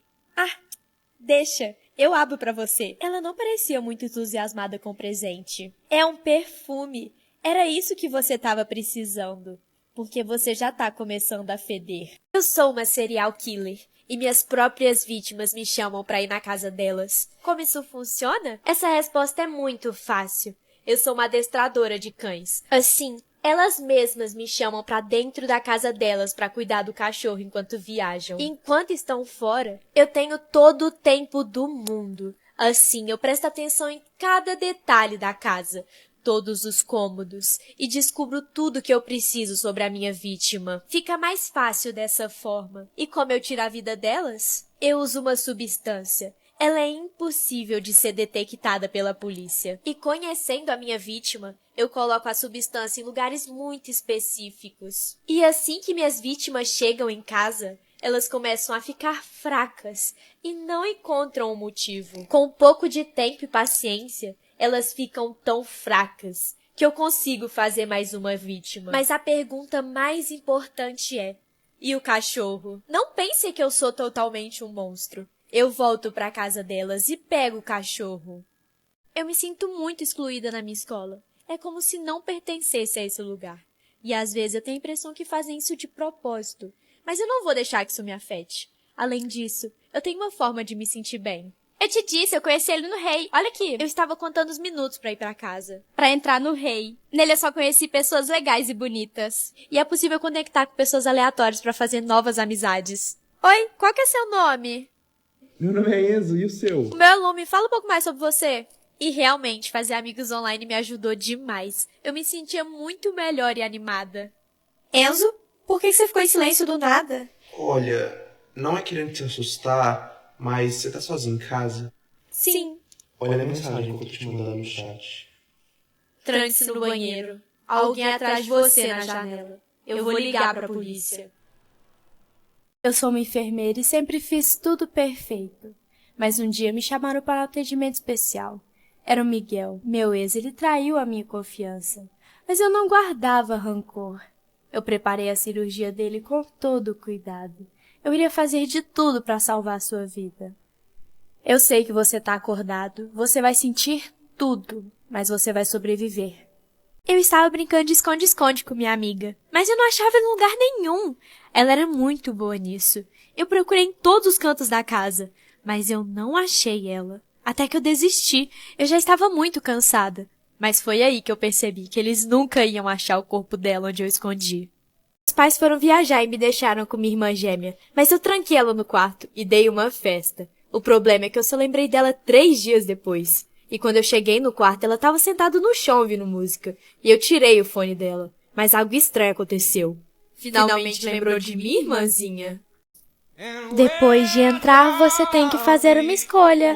Deixa, eu abro para você. Ela não parecia muito entusiasmada com o presente. É um perfume. Era isso que você estava precisando. Porque você já tá começando a feder. Eu sou uma serial killer. E minhas próprias vítimas me chamam para ir na casa delas. Como isso funciona? Essa resposta é muito fácil. Eu sou uma adestradora de cães. Assim, elas mesmas me chamam pra dentro da casa delas pra cuidar do cachorro enquanto viajam. E enquanto estão fora, eu tenho todo o tempo do mundo. Assim, eu presto atenção em cada detalhe da casa, todos os cômodos, e descubro tudo que eu preciso sobre a minha vítima. Fica mais fácil dessa forma. E como eu tiro a vida delas? Eu uso uma substância. Ela é impossível de ser detectada pela polícia. E conhecendo a minha vítima, eu coloco a substância em lugares muito específicos. E assim que minhas vítimas chegam em casa, elas começam a ficar fracas e não encontram um motivo. Com um pouco de tempo e paciência, elas ficam tão fracas que eu consigo fazer mais uma vítima. Mas a pergunta mais importante é: e o cachorro? Não pense que eu sou totalmente um monstro. Eu volto pra casa delas e pego o cachorro. Eu me sinto muito excluída na minha escola. É como se não pertencesse a esse lugar. E às vezes eu tenho a impressão que fazem isso de propósito. Mas eu não vou deixar que isso me afete. Além disso, eu tenho uma forma de me sentir bem. Eu te disse, eu conheci ele no Rei. Olha aqui. Eu estava contando os minutos pra ir pra casa. Pra entrar no Rei. Nele eu só conheci pessoas legais e bonitas. E é possível conectar com pessoas aleatórias pra fazer novas amizades. Oi, qual que é seu nome? Meu nome é Enzo, e o seu? O meu é Lume, fala um pouco mais sobre você. E realmente, fazer amigos online me ajudou demais. Eu me sentia muito melhor e animada. Enzo, por que você ficou em silêncio do nada? Olha, não é querendo te assustar, mas você tá sozinho em casa? Sim. Olha a mensagem que eu tô te mandando no chat. Tranque-se no banheiro. Alguém atrás de você na janela. Eu vou ligar pra polícia. Eu sou uma enfermeira e sempre fiz tudo perfeito. Mas um dia me chamaram para um atendimento especial. Era o Miguel, meu ex, ele traiu a minha confiança. Mas eu não guardava rancor. Eu preparei a cirurgia dele com todo o cuidado. Eu iria fazer de tudo para salvar a sua vida. Eu sei que você tá acordado, você vai sentir tudo, mas você vai sobreviver. Eu estava brincando de esconde-esconde com minha amiga, mas eu não achava em lugar nenhum. Ela era muito boa nisso. Eu procurei em todos os cantos da casa, mas eu não achei ela. Até que eu desisti. Eu já estava muito cansada. Mas foi aí que eu percebi que eles nunca iam achar o corpo dela onde eu escondi. Os pais foram viajar e me deixaram com minha irmã gêmea, mas eu tranquei ela no quarto e dei uma festa. O problema é que eu só lembrei dela 3 dias depois. E quando eu cheguei no quarto, ela estava sentada no chão ouvindo música. E eu tirei o fone dela. Mas algo estranho aconteceu. Finalmente lembrou de mim, irmãzinha? Depois de entrar, você tem que fazer uma escolha.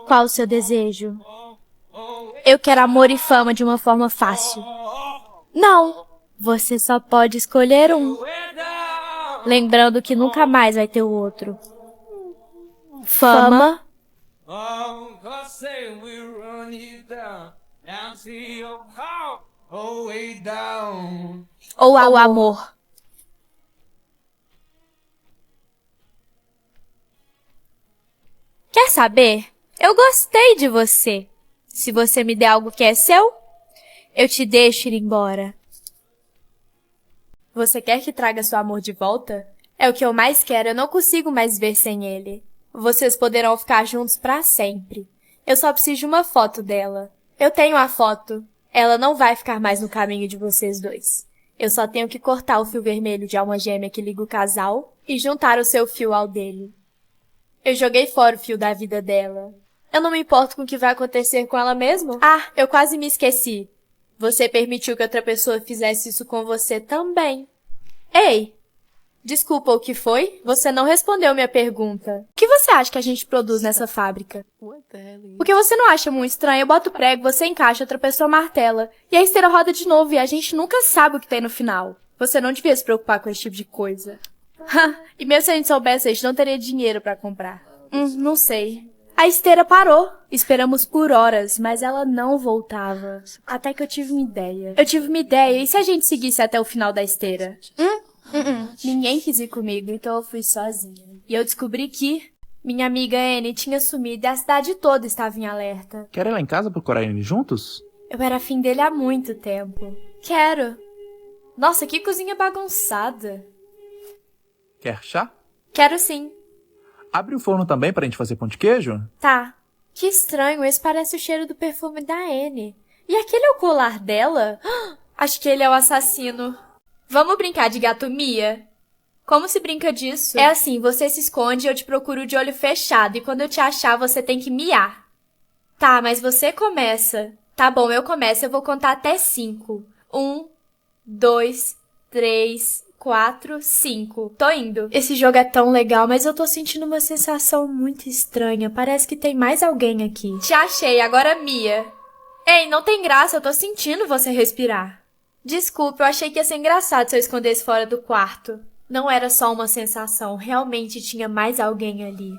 Qual o seu desejo? Eu quero amor e fama de uma forma fácil. Não, você só pode escolher um. Lembrando que nunca mais vai ter o outro. Fama ou amor? Quer saber? Eu gostei de você. Se você me der algo que é seu, eu te deixo ir embora. Você quer que traga seu amor de volta? É o que eu mais quero, eu não consigo mais ver sem ele. Vocês poderão ficar juntos pra sempre. Eu só preciso de uma foto dela. Eu tenho a foto. Ela não vai ficar mais no caminho de vocês dois. Eu só tenho que cortar o fio vermelho de alma gêmea que liga o casal e juntar o seu fio ao dele. Eu joguei fora o fio da vida dela. Eu não me importo com o que vai acontecer com ela mesmo. Ah, eu quase me esqueci. Você permitiu que outra pessoa fizesse isso com você também. Ei! Desculpa, o que foi? Você não respondeu minha pergunta. O que você acha que a gente produz nessa fábrica? Porque você não acha muito estranho? Eu boto o prego, você encaixa, outra pessoa martela. E a esteira roda de novo e a gente nunca sabe o que tem no final. Você não devia se preocupar com esse tipo de coisa. E mesmo se a gente soubesse, a gente não teria dinheiro pra comprar. Não sei. A esteira parou. Esperamos por horas, mas ela não voltava. Até que eu tive uma ideia. E se a gente seguisse até o final da esteira? Ninguém quis ir comigo, então eu fui sozinha. E eu descobri que minha amiga Annie tinha sumido e a cidade toda estava em alerta. Quer ir lá em casa procurar ele juntos? Eu era afim dele há muito tempo. Quero. Nossa, que cozinha bagunçada. Quer chá? Quero sim. Abre o forno também pra gente fazer pão de queijo? Tá. Que estranho, esse parece o cheiro do perfume da Annie. E aquele é o colar dela? Acho que ele é o assassino. Vamos brincar de gato Mia? Como se brinca disso? É assim, você se esconde e eu te procuro de olho fechado. E quando eu te achar, você tem que miar. Tá, mas você começa. Tá bom, eu começo. Eu vou contar até 5. 1, 2, 3, 4, 5. Tô indo. Esse jogo é tão legal, mas eu tô sentindo uma sensação muito estranha. Parece que tem mais alguém aqui. Te achei, agora Mia. Ei, não tem graça, eu tô sentindo você respirar. Desculpe, eu achei que ia ser engraçado se eu escondesse fora do quarto. Não era só uma sensação, realmente tinha mais alguém ali.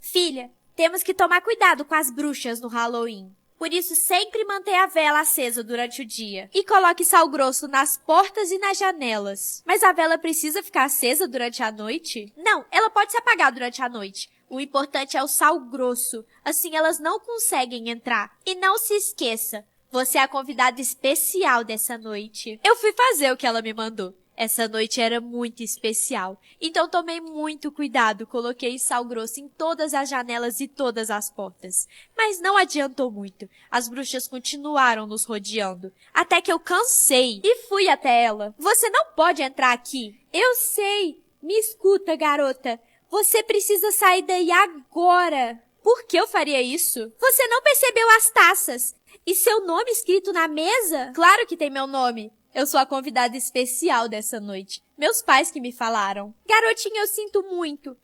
Filha, temos que tomar cuidado com as bruxas no Halloween. Por isso, sempre mantenha a vela acesa durante o dia. E coloque sal grosso nas portas e nas janelas. Mas a vela precisa ficar acesa durante a noite? Não, ela pode se apagar durante a noite. O importante é o sal grosso. Assim elas não conseguem entrar. E não se esqueça, você é a convidada especial dessa noite. Eu fui fazer o que ela me mandou. Essa noite era muito especial, então tomei muito cuidado, coloquei sal grosso em todas as janelas e todas as portas. Mas não adiantou muito, as bruxas continuaram nos rodeando, até que eu cansei e fui até ela. Você não pode entrar aqui. Eu sei. Me escuta, garota. Você precisa sair daí agora. Por que eu faria isso? Você não percebeu as taças? E seu nome escrito na mesa? Claro que tem meu nome. Eu sou a convidada especial dessa noite. Meus pais que me falaram. Garotinha, eu sinto muito.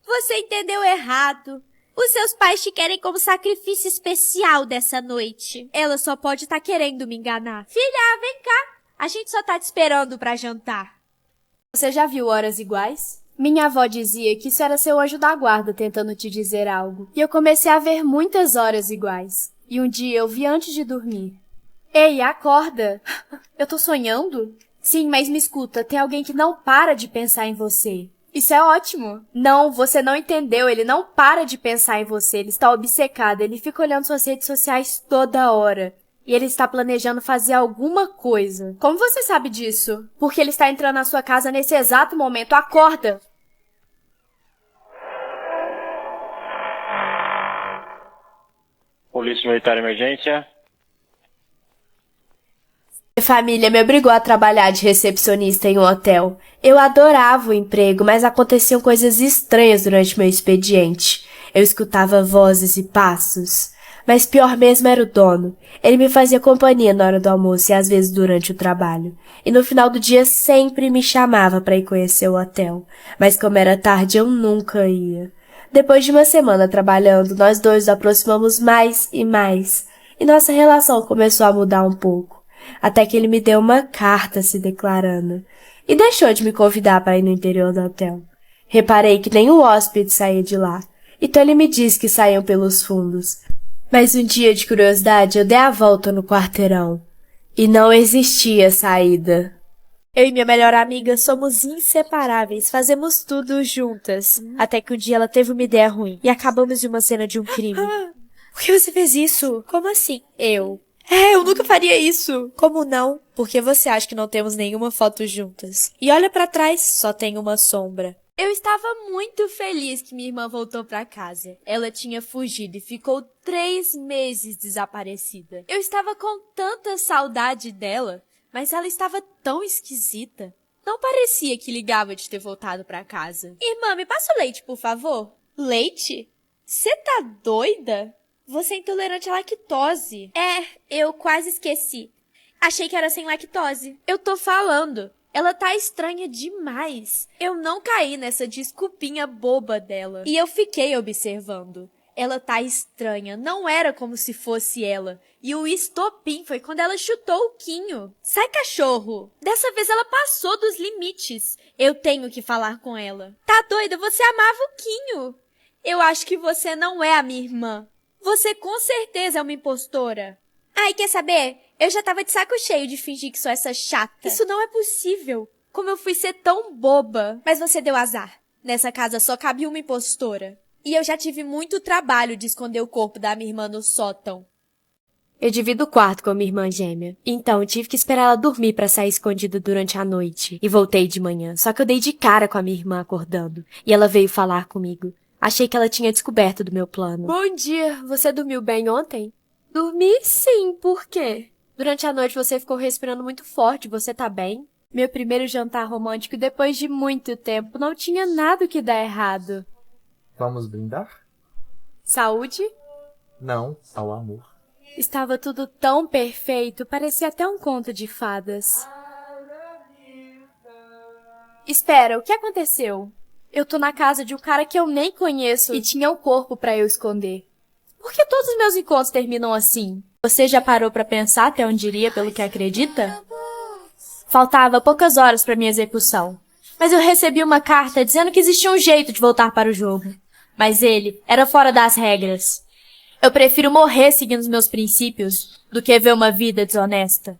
Você entendeu errado. Os seus pais te querem como sacrifício especial dessa noite. Ela só pode estar querendo me enganar. Filha, vem cá. A gente só tá te esperando pra jantar. Você já viu Horas Iguais? Minha avó dizia que isso era seu anjo da guarda tentando te dizer algo. E eu comecei a ver muitas horas iguais. E um dia eu vi antes de dormir. Ei, acorda! Eu tô sonhando? Sim, mas me escuta, tem alguém que não para de pensar em você. Isso é ótimo. Não, você não entendeu, ele não para de pensar em você, ele está obcecado, ele fica olhando suas redes sociais toda hora. E ele está planejando fazer alguma coisa. Como você sabe disso? Porque ele está entrando na sua casa nesse exato momento. Acorda! Polícia Militar Emergência. Minha família me obrigou a trabalhar de recepcionista em um hotel. Eu adorava o emprego, mas aconteciam coisas estranhas durante meu expediente. Eu escutava vozes e passos. Mas pior mesmo era o dono. Ele me fazia companhia na hora do almoço e às vezes durante o trabalho. E no final do dia sempre me chamava para ir conhecer o hotel. Mas como era tarde, eu nunca ia. Depois de uma semana trabalhando, nós dois nos aproximamos mais e mais, e nossa relação começou a mudar um pouco, até que ele me deu uma carta se declarando, e deixou de me convidar para ir no interior do hotel. Reparei que nenhum hóspede saía de lá, então ele me disse que saíam pelos fundos. Mas um dia de curiosidade eu dei a volta no quarteirão, e não existia saída. Eu e minha melhor amiga somos inseparáveis, fazemos tudo juntas. Até que um dia ela teve uma ideia ruim e acabamos de uma cena de um crime. Por que você fez isso? Como assim? Eu nunca faria isso. Como não? Porque você acha que não temos nenhuma foto juntas. E olha pra trás, só tem uma sombra. Eu estava muito feliz que minha irmã voltou pra casa. Ela tinha fugido e ficou 3 meses desaparecida. Eu estava com tanta saudade dela, mas ela estava tão esquisita. Não parecia que ligava de ter voltado pra casa. Irmã, me passa o leite, por favor. Leite? Você tá doida? Você é intolerante à lactose. Eu quase esqueci. Achei que era sem lactose. Eu tô falando. Ela tá estranha demais. Eu não caí nessa desculpinha boba dela. E eu fiquei observando. Ela tá estranha. Não era como se fosse ela. E o estopim foi quando ela chutou o Quinho. Sai, cachorro! Dessa vez ela passou dos limites. Eu tenho que falar com ela. Tá doida? Você amava o Quinho. Eu acho que você não é a minha irmã. Você com certeza é uma impostora. Ai, quer saber? Eu já tava de saco cheio de fingir que sou essa chata. Isso não é possível. Como eu fui ser tão boba. Mas você deu azar. Nessa casa só cabia uma impostora. E eu já tive muito trabalho de esconder o corpo da minha irmã no sótão. Eu divido o quarto com a minha irmã gêmea. Então, eu tive que esperar ela dormir pra sair escondida durante a noite. E voltei de manhã. Só que eu dei de cara com a minha irmã acordando. E ela veio falar comigo. Achei que ela tinha descoberto do meu plano. Bom dia. Você dormiu bem ontem? Dormi sim. Por quê? Durante a noite você ficou respirando muito forte. Você tá bem? Meu primeiro jantar romântico depois de muito tempo. Não tinha nada que dar errado. Vamos brindar? Saúde? Não, ao amor. Estava tudo tão perfeito, parecia até um conto de fadas. Espera, o que aconteceu? Eu tô na casa de um cara que eu nem conheço e tinha um corpo pra eu esconder. Por que todos os meus encontros terminam assim? Você já parou pra pensar até onde iria pelo que acredita? Faltava poucas horas pra minha execução, mas eu recebi uma carta dizendo que existia um jeito de voltar para o jogo. Mas ele era fora das regras. Eu prefiro morrer seguindo os meus princípios do que ver uma vida desonesta.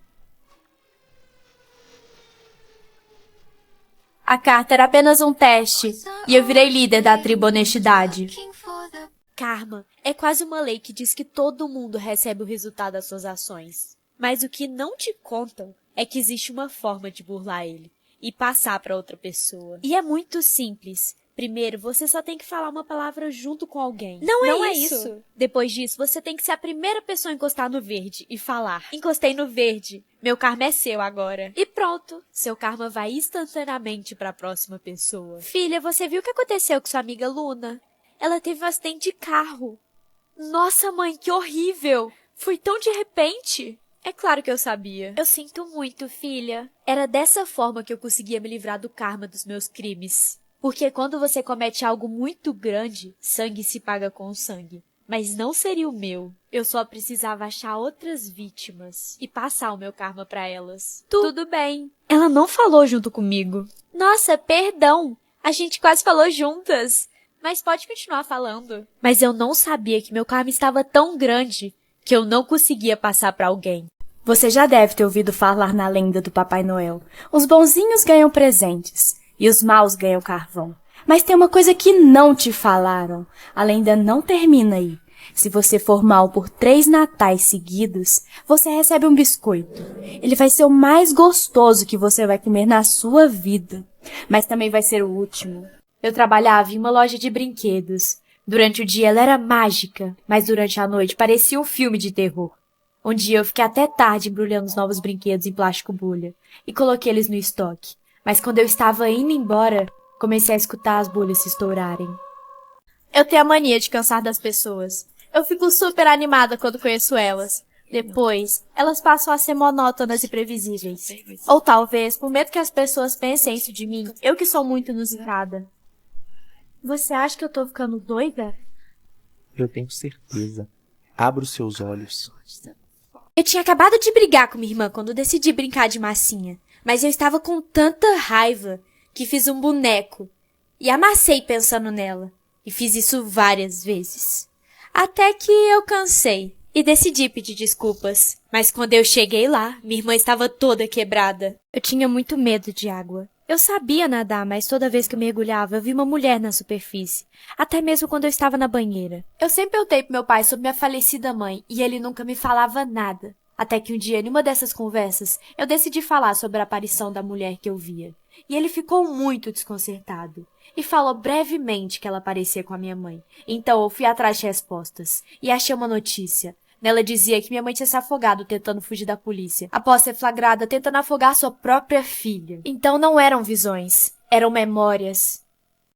A carta era apenas um teste e eu virei líder da tribo Honestidade. Karma é quase uma lei que diz que todo mundo recebe o resultado das suas ações. Mas o que não te contam é que existe uma forma de burlar ele e passar para outra pessoa. E é muito simples. Primeiro, você só tem que falar uma palavra junto com alguém. Não é isso. Depois disso, você tem que ser a primeira pessoa a encostar no verde e falar. Encostei no verde. Meu karma é seu agora. E pronto. Seu karma vai instantaneamente para a próxima pessoa. Filha, você viu o que aconteceu com sua amiga Luna? Ela teve um acidente de carro. Nossa, mãe, que horrível. Foi tão de repente. É claro que eu sabia. Eu sinto muito, filha. Era dessa forma que eu conseguia me livrar do karma dos meus crimes. Porque quando você comete algo muito grande, sangue se paga com sangue. Mas não seria o meu. Eu só precisava achar outras vítimas e passar o meu karma pra elas. Tudo bem. Ela não falou junto comigo. Nossa, perdão. A gente quase falou juntas. Mas pode continuar falando. Mas eu não sabia que meu karma estava tão grande que eu não conseguia passar pra alguém. Você já deve ter ouvido falar na lenda do Papai Noel. Os bonzinhos ganham presentes. E os maus ganham carvão. Mas tem uma coisa que não te falaram. A lenda não termina aí. Se você for mal por 3 natais seguidos, você recebe um biscoito. Ele vai ser o mais gostoso que você vai comer na sua vida. Mas também vai ser o último. Eu trabalhava em uma loja de brinquedos. Durante o dia ela era mágica, mas durante a noite parecia um filme de terror. Um dia eu fiquei até tarde embrulhando os novos brinquedos em plástico bolha e coloquei eles no estoque. Mas quando eu estava indo embora, comecei a escutar as bolhas se estourarem. Eu tenho a mania de cansar das pessoas. Eu fico super animada quando conheço elas. Depois, elas passam a ser monótonas e previsíveis. Ou talvez, por medo que as pessoas pensem isso de mim, eu que sou muito inusitada. Você acha que eu tô ficando doida? Eu tenho certeza. Abra os seus olhos. Eu tinha acabado de brigar com minha irmã quando decidi brincar de massinha. Mas eu estava com tanta raiva que fiz um boneco e amassei pensando nela. E fiz isso várias vezes. Até que eu cansei e decidi pedir desculpas. Mas quando eu cheguei lá, minha irmã estava toda quebrada. Eu tinha muito medo de água. Eu sabia nadar, mas toda vez que eu mergulhava, eu vi uma mulher na superfície. Até mesmo quando eu estava na banheira. Eu sempre perguntei pro meu pai sobre minha falecida mãe, e ele nunca me falava nada. Até que um dia, em uma dessas conversas, eu decidi falar sobre a aparição da mulher que eu via. E ele ficou muito desconcertado. E falou brevemente que ela aparecia com a minha mãe. Então eu fui atrás de respostas. E achei uma notícia. Nela dizia que minha mãe tinha se afogado tentando fugir da polícia, após ser flagrada tentando afogar sua própria filha. Então não eram visões, eram memórias.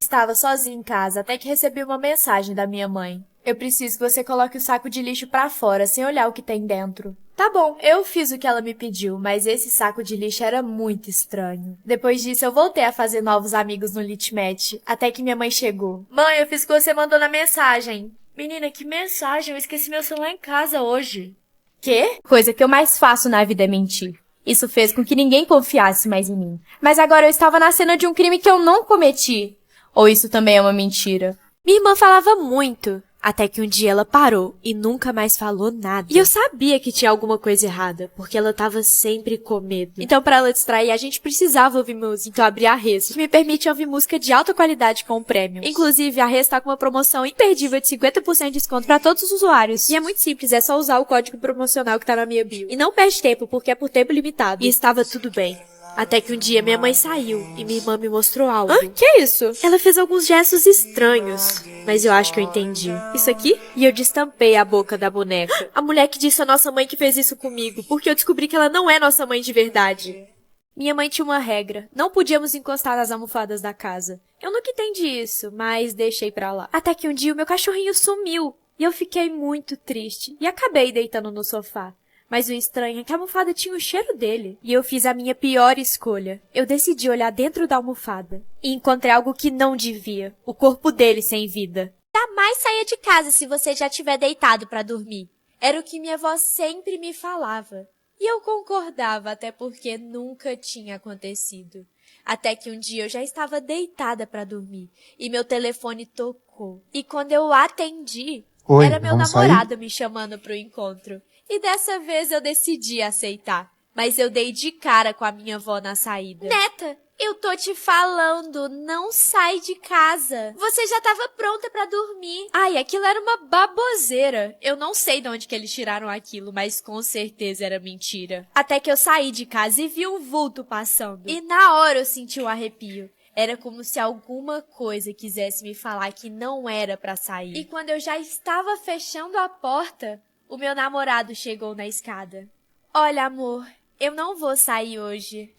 Estava sozinha em casa até que recebi uma mensagem da minha mãe. Eu preciso que você coloque o saco de lixo pra fora, sem olhar o que tem dentro. Tá bom, eu fiz o que ela me pediu, mas esse saco de lixo era muito estranho. Depois disso, eu voltei a fazer novos amigos no Litmatch, até que minha mãe chegou. Mãe, eu fiz o que você mandou na mensagem. Menina, que mensagem? Eu esqueci meu celular em casa hoje. Quê? Coisa que eu mais faço na vida é mentir. Isso fez com que ninguém confiasse mais em mim. Mas agora eu estava na cena de um crime que eu não cometi. Ou isso também é uma mentira? Minha irmã falava muito. Até que um dia ela parou e nunca mais falou nada. E eu sabia que tinha alguma coisa errada, porque ela tava sempre com medo. Então, pra ela distrair, a gente precisava ouvir música. Então, eu abri a Rez, que me permite ouvir música de alta qualidade com prêmio. Inclusive, a Rez tá com uma promoção imperdível de 50% de desconto pra todos os usuários. E é muito simples, é só usar o código promocional que tá na minha bio. E não perde tempo, porque é por tempo limitado. E estava tudo bem. Até que um dia minha mãe saiu e minha irmã me mostrou algo. Que é isso? Ela fez alguns gestos estranhos, mas eu acho que eu entendi. Isso aqui? E eu destampei a boca da boneca. A mulher que disse a nossa mãe que fez isso comigo, porque eu descobri que ela não é nossa mãe de verdade. Minha mãe tinha uma regra. Não podíamos encostar nas almofadas da casa. Eu nunca entendi isso, mas deixei pra lá. Até que um dia o meu cachorrinho sumiu. E eu fiquei muito triste. E acabei deitando no sofá. Mas o estranho é que a almofada tinha o cheiro dele. E eu fiz a minha pior escolha. Eu decidi olhar dentro da almofada. E encontrei algo que não devia. O corpo dele sem vida. Jamais saia de casa se você já tiver deitado pra dormir. Era o que minha avó sempre me falava. E eu concordava, até porque nunca tinha acontecido. Até que um dia eu já estava deitada pra dormir. E meu telefone tocou. E quando eu atendi, era meu namorado me chamando pro encontro. E dessa vez eu decidi aceitar. Mas eu dei de cara com a minha avó na saída. Neta, eu tô te falando, não sai de casa. Você já tava pronta pra dormir. Ai, aquilo era uma baboseira. Eu não sei de onde que eles tiraram aquilo, mas com certeza era mentira. Até que eu saí de casa e vi um vulto passando. E na hora eu senti um arrepio. Era como se alguma coisa quisesse me falar que não era pra sair. E quando eu já estava fechando a porta, o meu namorado chegou na escada. Olha, amor, eu não vou sair hoje.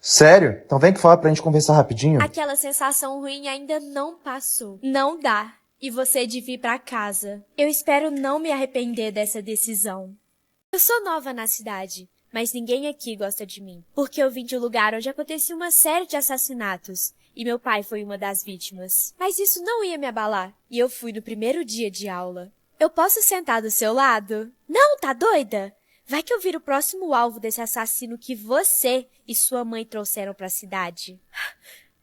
Sério? Então vem aqui fora pra gente conversar rapidinho. Aquela sensação ruim ainda não passou. Não dá. E você devia ir pra casa. Eu espero não me arrepender dessa decisão. Eu sou nova na cidade, mas ninguém aqui gosta de mim. Porque eu vim de um lugar onde acontecia uma série de assassinatos. E meu pai foi uma das vítimas. Mas isso não ia me abalar. E eu fui no primeiro dia de aula. Eu posso sentar do seu lado? Não, tá doida? Vai que eu viro o próximo alvo desse assassino que você e sua mãe trouxeram pra cidade.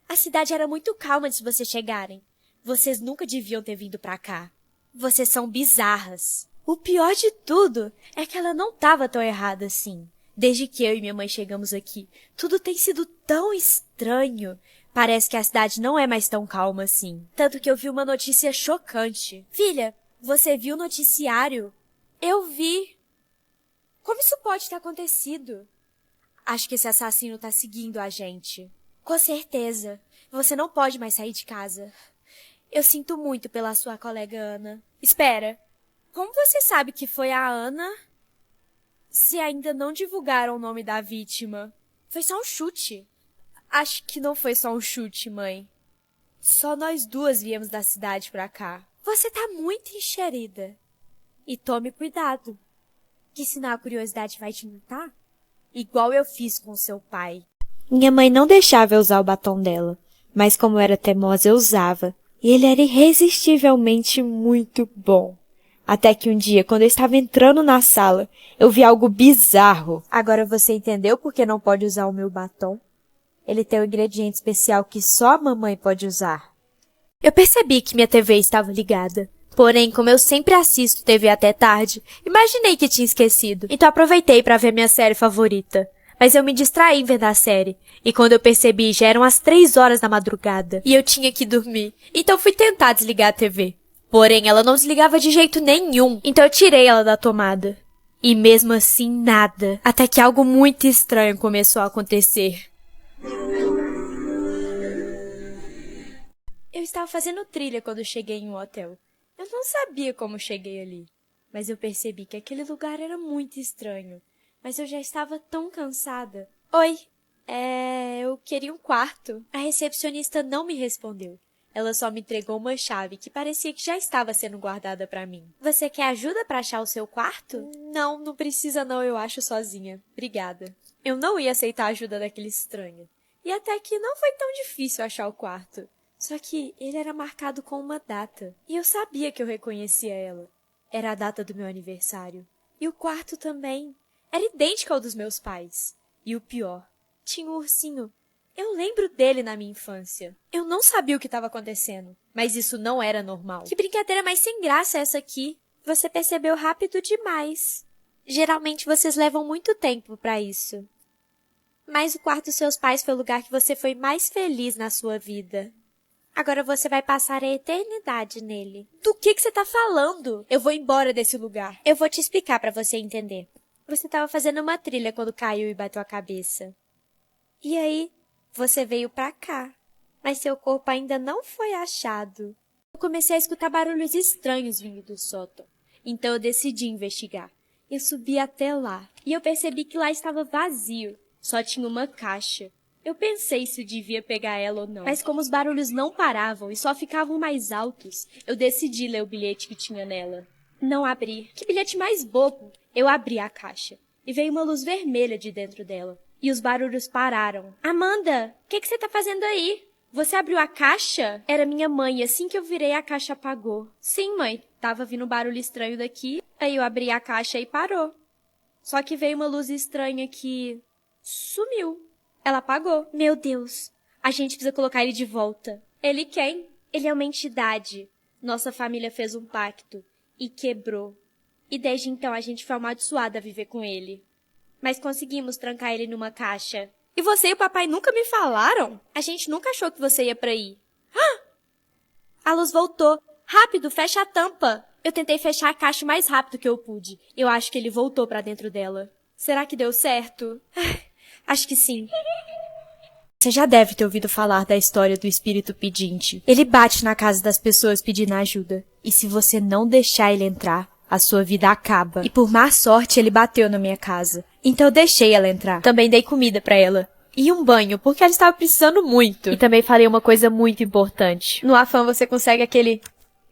A cidade era muito calma antes de vocês chegarem. Vocês nunca deviam ter vindo pra cá. Vocês são bizarras. O pior de tudo é que ela não tava tão errada assim. Desde que eu e minha mãe chegamos aqui, tudo tem sido tão estranho. Parece que a cidade não é mais tão calma assim. Tanto que eu vi uma notícia chocante. Filha, você viu o noticiário? Eu vi. Como isso pode ter acontecido? Acho que esse assassino tá seguindo a gente. Com certeza. Você não pode mais sair de casa. Eu sinto muito pela sua colega Ana. Espera. Como você sabe que foi a Ana se ainda não divulgaram o nome da vítima? Foi só um chute. Acho que não foi só um chute, mãe. Só nós duas viemos da cidade pra cá. Você tá muito enxerida. E tome cuidado. Que senão a curiosidade vai te matar? Igual eu fiz com seu pai. Minha mãe não deixava eu usar o batom dela. Mas como eu era teimosa, eu usava. E ele era irresistivelmente muito bom. Até que um dia, quando eu estava entrando na sala, eu vi algo bizarro. Agora você entendeu por que não pode usar o meu batom? Ele tem um ingrediente especial que só a mamãe pode usar. Eu percebi que minha TV estava ligada. Porém, como eu sempre assisto TV até tarde, imaginei que tinha esquecido. Então aproveitei para ver minha série favorita. Mas eu me distraí vendo a série. E quando eu percebi, já eram as 3 horas da madrugada. E eu tinha que dormir. Então fui tentar desligar a TV. Porém, ela não desligava de jeito nenhum. Então eu tirei ela da tomada. E mesmo assim, nada. Até que algo muito estranho começou a acontecer. Eu estava fazendo trilha quando cheguei em um hotel. Eu não sabia como cheguei ali. Mas eu percebi que aquele lugar era muito estranho. Mas eu já estava tão cansada. Oi, eu queria um quarto. A recepcionista não me respondeu. Ela só me entregou uma chave que parecia que já estava sendo guardada para mim. Você quer ajuda para achar o seu quarto? Não, não precisa não, eu acho sozinha. Obrigada. Eu não ia aceitar a ajuda daquele estranho. E até que não foi tão difícil achar o quarto. Só que ele era marcado com uma data. E eu sabia que eu reconhecia ela. Era a data do meu aniversário. E o quarto também. Era idêntico ao dos meus pais. E o pior, tinha um ursinho. Eu lembro dele na minha infância. Eu não sabia o que estava acontecendo, mas isso não era normal. Que brincadeira mais sem graça é essa aqui? Você percebeu rápido demais. Geralmente vocês levam muito tempo para isso. Mas o quarto dos seus pais foi o lugar que você foi mais feliz na sua vida. Agora você vai passar a eternidade nele. Do que você tá falando? Eu vou embora desse lugar. Eu vou te explicar para você entender. Você estava fazendo uma trilha quando caiu e bateu a cabeça. E aí, você veio pra cá, mas seu corpo ainda não foi achado. Eu comecei a escutar barulhos estranhos vindo do sótão. Então eu decidi investigar. Eu subi até lá e eu percebi que lá estava vazio. Só tinha uma caixa. Eu pensei se eu devia pegar ela ou não. Mas como os barulhos não paravam e só ficavam mais altos, eu decidi ler o bilhete que tinha nela. Não abri. Que bilhete mais bobo! Eu abri a caixa e veio uma luz vermelha de dentro dela. E os barulhos pararam. Amanda, o que você tá fazendo aí? Você abriu a caixa? Era minha mãe, e assim que eu virei, a caixa apagou. Sim, mãe. Tava vindo um barulho estranho daqui, aí eu abri a caixa e parou. Só que veio uma luz estranha que sumiu. Ela apagou. Meu Deus, a gente precisa colocar ele de volta. Ele quem? Ele é uma entidade. Nossa família fez um pacto e quebrou. E desde então a gente foi amaldiçoada a viver com ele. Mas conseguimos trancar ele numa caixa. E você e o papai nunca me falaram? A gente nunca achou que você ia pra aí. Ah! A luz voltou. Rápido, fecha a tampa. Eu tentei fechar a caixa o mais rápido que eu pude. Eu acho que ele voltou pra dentro dela. Será que deu certo? Acho que sim. Você já deve ter ouvido falar da história do espírito pedinte. Ele bate na casa das pessoas pedindo ajuda. E se você não deixar ele entrar, a sua vida acaba. E por má sorte, ele bateu na minha casa. Então eu deixei ela entrar. Também dei comida pra ela. E um banho, porque ela estava precisando muito. E também falei uma coisa muito importante. No Afam você consegue aquele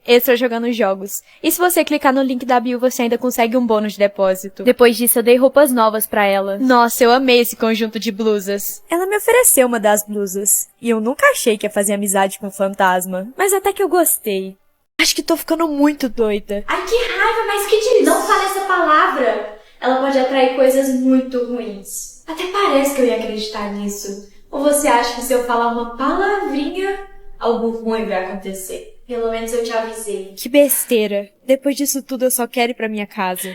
extra jogando jogos. E se você clicar no link da bio, você ainda consegue um bônus de depósito. Depois disso, eu dei roupas novas pra ela. Nossa, eu amei esse conjunto de blusas. Ela me ofereceu uma das blusas. E eu nunca achei que ia fazer amizade com um fantasma. Mas até que eu gostei. Acho que tô ficando muito doida. Ai, que raiva, mas que diz? Não fale essa palavra. Ela pode atrair coisas muito ruins. Até parece que eu ia acreditar nisso. Ou você acha que se eu falar uma palavrinha, algo ruim vai acontecer? Pelo menos eu te avisei. Que besteira. Depois disso tudo, eu só quero ir pra minha casa.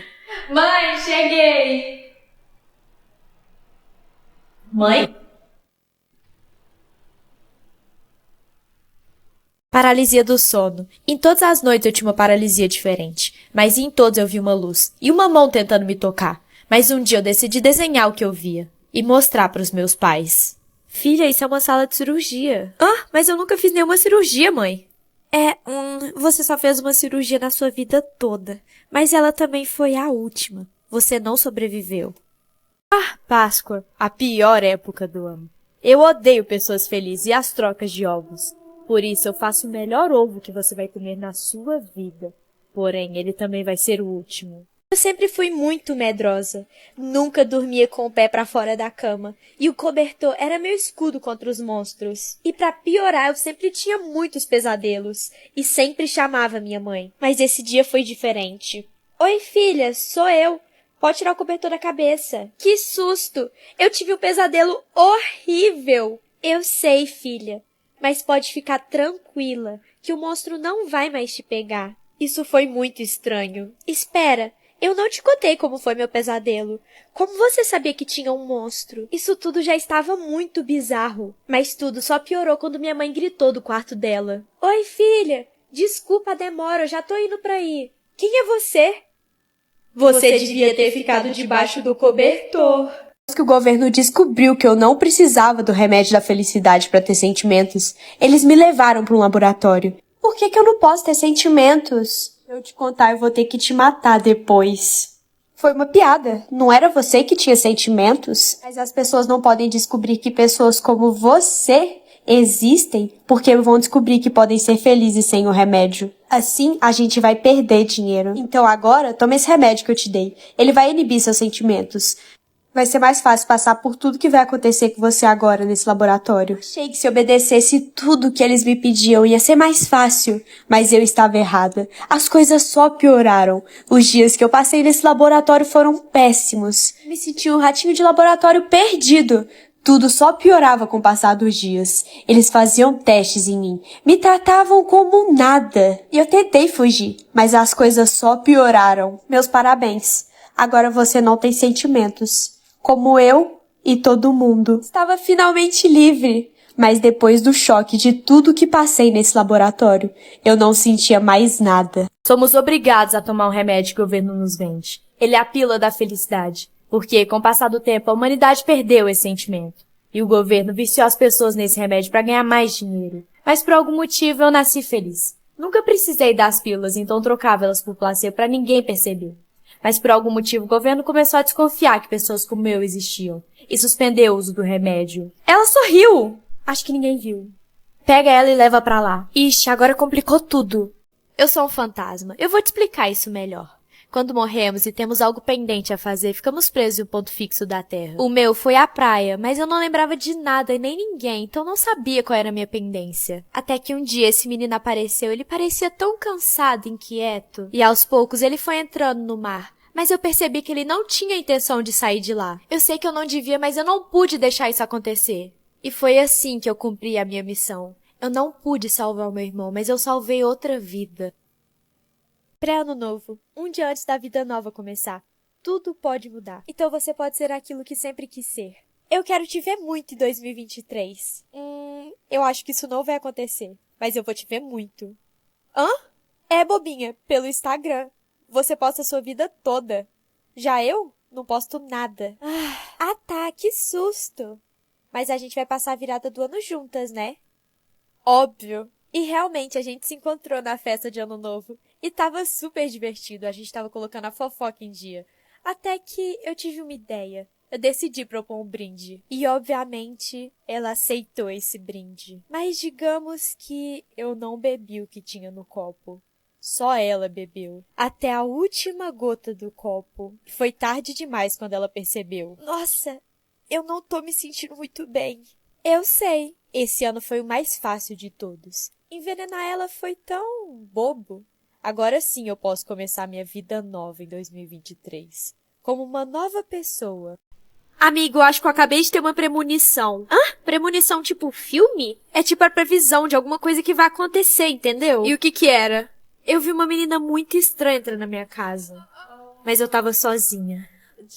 Mãe, cheguei! Mãe? Paralisia do sono. Em todas as noites eu tinha uma paralisia diferente, mas em todas eu vi uma luz e uma mão tentando me tocar. Mas um dia eu decidi desenhar o que eu via e mostrar para os meus pais. Filha, isso é uma sala de cirurgia. Ah, mas eu nunca fiz nenhuma cirurgia, mãe. Você só fez uma cirurgia na sua vida toda, mas ela também foi a última. Você não sobreviveu. Ah, Páscoa, a pior época do ano. Eu odeio pessoas felizes e as trocas de ovos. Por isso eu faço o melhor ovo que você vai comer na sua vida. Porém, ele também vai ser o último. Eu sempre fui muito medrosa. Nunca dormia com o pé pra fora da cama. E o cobertor era meu escudo contra os monstros. E pra piorar, eu sempre tinha muitos pesadelos. E sempre chamava minha mãe. Mas esse dia foi diferente. Oi, filha, sou eu. Pode tirar o cobertor da cabeça. Que susto! Eu tive um pesadelo horrível. Eu sei, filha. Mas pode ficar tranquila, que o monstro não vai mais te pegar. Isso foi muito estranho. Espera. Eu não te contei como foi meu pesadelo. Como você sabia que tinha um monstro? Isso tudo já estava muito bizarro. Mas tudo só piorou quando minha mãe gritou do quarto dela. Oi, filha. Desculpa a demora, eu já tô indo pra aí. Quem é você? Você devia ter ficado debaixo do cobertor. Depois que o governo descobriu que eu não precisava do remédio da felicidade para ter sentimentos, eles me levaram para um laboratório. Por que eu não posso ter sentimentos? Se eu te contar, eu vou ter que te matar depois. Foi uma piada. Não era você que tinha sentimentos? Mas as pessoas não podem descobrir que pessoas como você existem porque vão descobrir que podem ser felizes sem o remédio. Assim, a gente vai perder dinheiro. Então agora, toma esse remédio que eu te dei. Ele vai inibir seus sentimentos. Vai ser mais fácil passar por tudo que vai acontecer com você agora nesse laboratório. Achei que se obedecesse tudo que eles me pediam ia ser mais fácil, mas eu estava errada. As coisas só pioraram. Os dias que eu passei nesse laboratório foram péssimos. Me senti um ratinho de laboratório perdido. Tudo só piorava com o passar dos dias. Eles faziam testes em mim, me tratavam como nada. E eu tentei fugir, mas as coisas só pioraram. Meus parabéns. Agora você não tem sentimentos. Como eu e todo mundo. Estava finalmente livre. Mas depois do choque de tudo que passei nesse laboratório, eu não sentia mais nada. Somos obrigados a tomar um remédio que o governo nos vende. Ele é a pílula da felicidade. Porque, com o passar do tempo, a humanidade perdeu esse sentimento. E o governo viciou as pessoas nesse remédio para ganhar mais dinheiro. Mas por algum motivo eu nasci feliz. Nunca precisei das pílulas, então trocava elas por placebo para ninguém perceber. Mas por algum motivo o governo começou a desconfiar que pessoas como eu existiam. E suspendeu o uso do remédio. Ela sorriu! Acho que ninguém viu. Pega ela e leva pra lá. Ixi, agora complicou tudo. Eu sou um fantasma. Eu vou te explicar isso melhor. Quando morremos e temos algo pendente a fazer, ficamos presos em um ponto fixo da Terra. O meu foi a praia, mas eu não lembrava de nada e nem ninguém, então não sabia qual era a minha pendência. Até que um dia esse menino apareceu, ele parecia tão cansado e inquieto. E aos poucos ele foi entrando no mar. Mas eu percebi que ele não tinha intenção de sair de lá. Eu sei que eu não devia, mas eu não pude deixar isso acontecer. E foi assim que eu cumpri a minha missão. Eu não pude salvar o meu irmão, mas eu salvei outra vida. Pré-ano novo, um dia antes da vida nova começar. Tudo pode mudar. Então você pode ser aquilo que sempre quis ser. Eu quero te ver muito em 2023. Eu acho que isso não vai acontecer, mas eu vou te ver muito. Hã? É, bobinha, pelo Instagram. Você posta a sua vida toda. Já eu não posto nada. Ah, tá, que susto. Mas a gente vai passar a virada do ano juntas, né? Óbvio. E realmente a gente se encontrou na festa de ano novo. E tava super divertido, a gente tava colocando a fofoca em dia. Até que eu tive uma ideia. Eu decidi propor um brinde. E obviamente ela aceitou esse brinde. Mas digamos que eu não bebi o que tinha no copo. Só ela bebeu. Até a última gota do copo. Foi tarde demais quando ela percebeu. Nossa, eu não tô me sentindo muito bem. Eu sei. Esse ano foi o mais fácil de todos. Envenenar ela foi tão bobo. Agora sim eu posso começar minha vida nova em 2023. Como uma nova pessoa. Amigo, eu acho que eu acabei de ter uma premonição. Hã? Premonição tipo filme? É tipo a previsão de alguma coisa que vai acontecer, entendeu? E o que era? Eu vi uma menina muito estranha entrar na minha casa. Mas eu tava sozinha.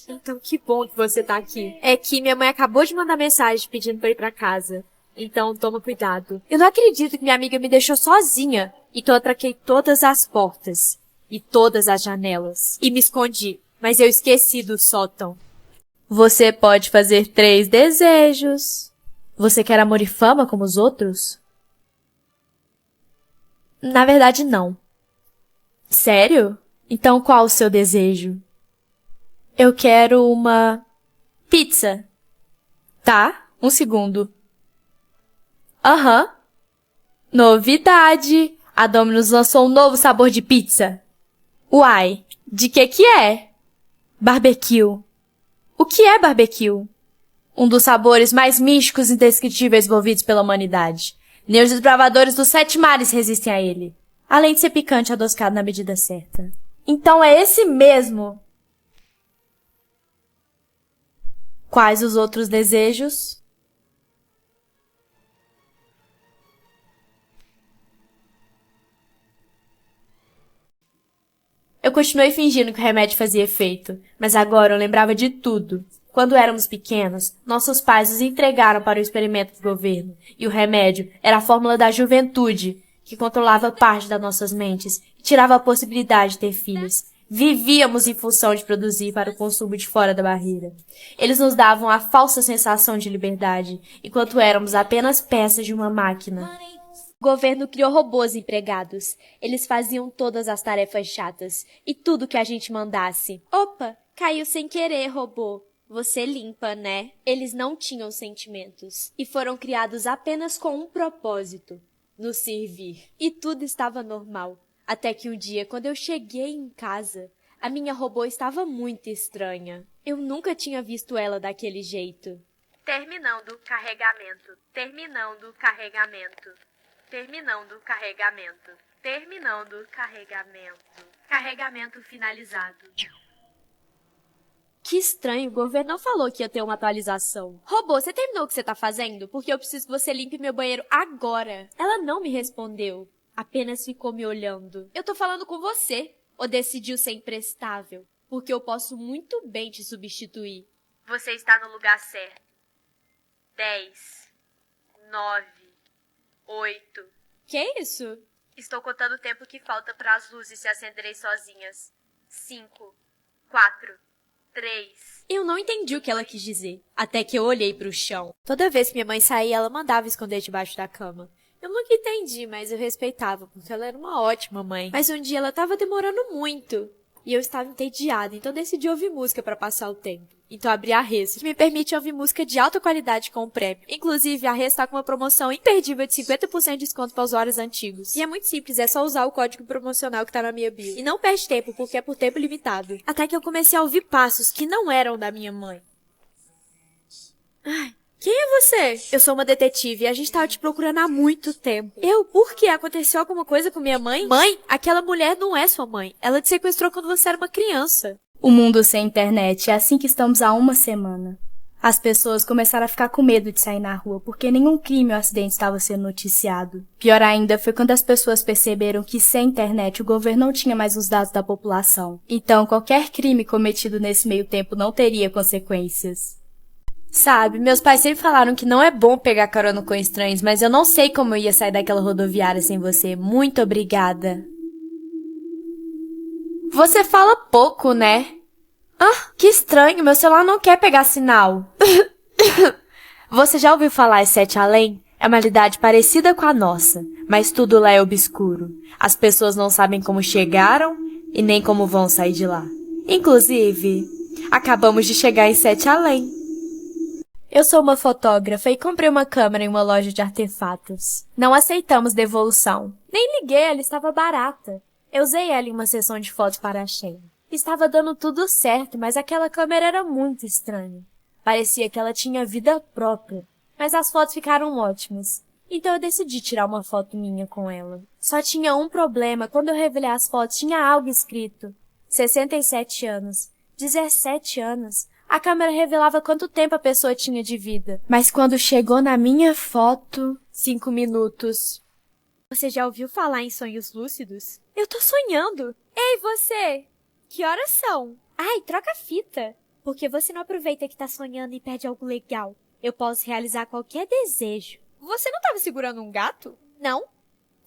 Então que bom que você tá aqui. É que minha mãe acabou de mandar mensagem pedindo pra ir pra casa. Então toma cuidado. Eu não acredito que minha amiga me deixou sozinha. Então eu tranquei todas as portas. E todas as janelas. E me escondi. Mas eu esqueci do sótão. Você pode fazer 3 desejos. Você quer amor e fama como os outros? Na verdade, não. Sério? Então qual o seu desejo? Eu quero uma pizza. Tá, 1 segundo. Aham. Novidade! A Domino's lançou um novo sabor de pizza. Uai, De que é? Barbecue. O que é barbecue? Um dos sabores mais místicos e indescritíveis envolvidos pela humanidade. Nem os desbravadores dos 7 mares resistem a ele. Além de ser picante e adocicado na medida certa. Então é esse mesmo. Quais os outros desejos? Eu continuei fingindo que o remédio fazia efeito, mas agora eu lembrava de tudo. Quando éramos pequenos, nossos pais nos entregaram para o experimento do governo, e o remédio era a fórmula da juventude, que controlava parte das nossas mentes e tirava a possibilidade de ter filhos. Vivíamos em função de produzir para o consumo de fora da barreira. Eles nos davam a falsa sensação de liberdade, enquanto éramos apenas peças de uma máquina. O governo criou robôs empregados. Eles faziam todas as tarefas chatas e tudo que a gente mandasse. Opa, caiu sem querer, robô. Você limpa, né? Eles não tinham sentimentos e foram criados apenas com um propósito: nos servir. E tudo estava normal. Até que um dia, quando eu cheguei em casa, a minha robô estava muito estranha. Eu nunca tinha visto ela daquele jeito. Terminando o carregamento. Terminando o carregamento. Terminando o carregamento. Terminando o carregamento. Carregamento finalizado. Que estranho, o governo não falou que ia ter uma atualização. Robô, você terminou o que você tá fazendo? Porque eu preciso que você limpe meu banheiro agora. Ela não me respondeu. Apenas ficou me olhando. Eu tô falando com você. Ou decidiu ser imprestável? Porque eu posso muito bem te substituir. Você está no lugar certo. 10, 9, 8. Que é isso? Estou contando o tempo que falta para as luzes se acenderem sozinhas. 5, 4, 3. Eu não entendi o que ela quis dizer, até que eu olhei pro chão. Toda vez que minha mãe saía, ela mandava esconder debaixo da cama. Eu nunca entendi, mas eu respeitava, porque ela era uma ótima mãe. Mas um dia ela tava demorando muito. E eu estava entediada, então decidi ouvir música para passar o tempo. Então abri a Rez, que me permite ouvir música de alta qualidade com prêmio. Inclusive, a Rez está com uma promoção imperdível de 50% de desconto para usuários antigos. E é muito simples, é só usar o código promocional que tá na minha bio. E não perde tempo, porque é por tempo limitado. Até que eu comecei a ouvir passos que não eram da minha mãe. Ai, quem é você? Eu sou uma detetive e a gente tava te procurando há muito tempo. Por quê? Aconteceu alguma coisa com minha mãe? Mãe, aquela mulher não é sua mãe. Ela te sequestrou quando você era uma criança. O mundo sem internet é assim que estamos há uma semana. As pessoas começaram a ficar com medo de sair na rua porque nenhum crime ou acidente estava sendo noticiado. Pior ainda foi quando as pessoas perceberam que sem internet o governo não tinha mais os dados da população. Então qualquer crime cometido nesse meio tempo não teria consequências. Sabe, meus pais sempre falaram que não é bom pegar carona com estranhos, mas eu não sei como eu ia sair daquela rodoviária sem você. Muito obrigada. Você fala pouco, né? Ah, que estranho, meu celular não quer pegar sinal. Você já ouviu falar em Sete Além? É uma realidade parecida com a nossa, mas tudo lá é obscuro. As pessoas não sabem como chegaram e nem como vão sair de lá. Inclusive, acabamos de chegar em Sete Além. Eu sou uma fotógrafa e comprei uma câmera em uma loja de artefatos. Não aceitamos devolução. Nem liguei, ela estava barata. Eu usei ela em uma sessão de fotos para a Shein. Estava dando tudo certo, mas aquela câmera era muito estranha. Parecia que ela tinha vida própria, mas as fotos ficaram ótimas. Então eu decidi tirar uma foto minha com ela. Só tinha um problema, quando eu revelei as fotos tinha algo escrito. 67 anos. 17 anos. A câmera revelava quanto tempo a pessoa tinha de vida. Mas quando chegou na minha foto... 5 minutos. Você já ouviu falar em sonhos lúcidos? Eu tô sonhando. Ei, você! Que horas são? Ai, troca a fita. Porque você não aproveita que tá sonhando e perde algo legal. Eu posso realizar qualquer desejo. Você não tava segurando um gato? Não.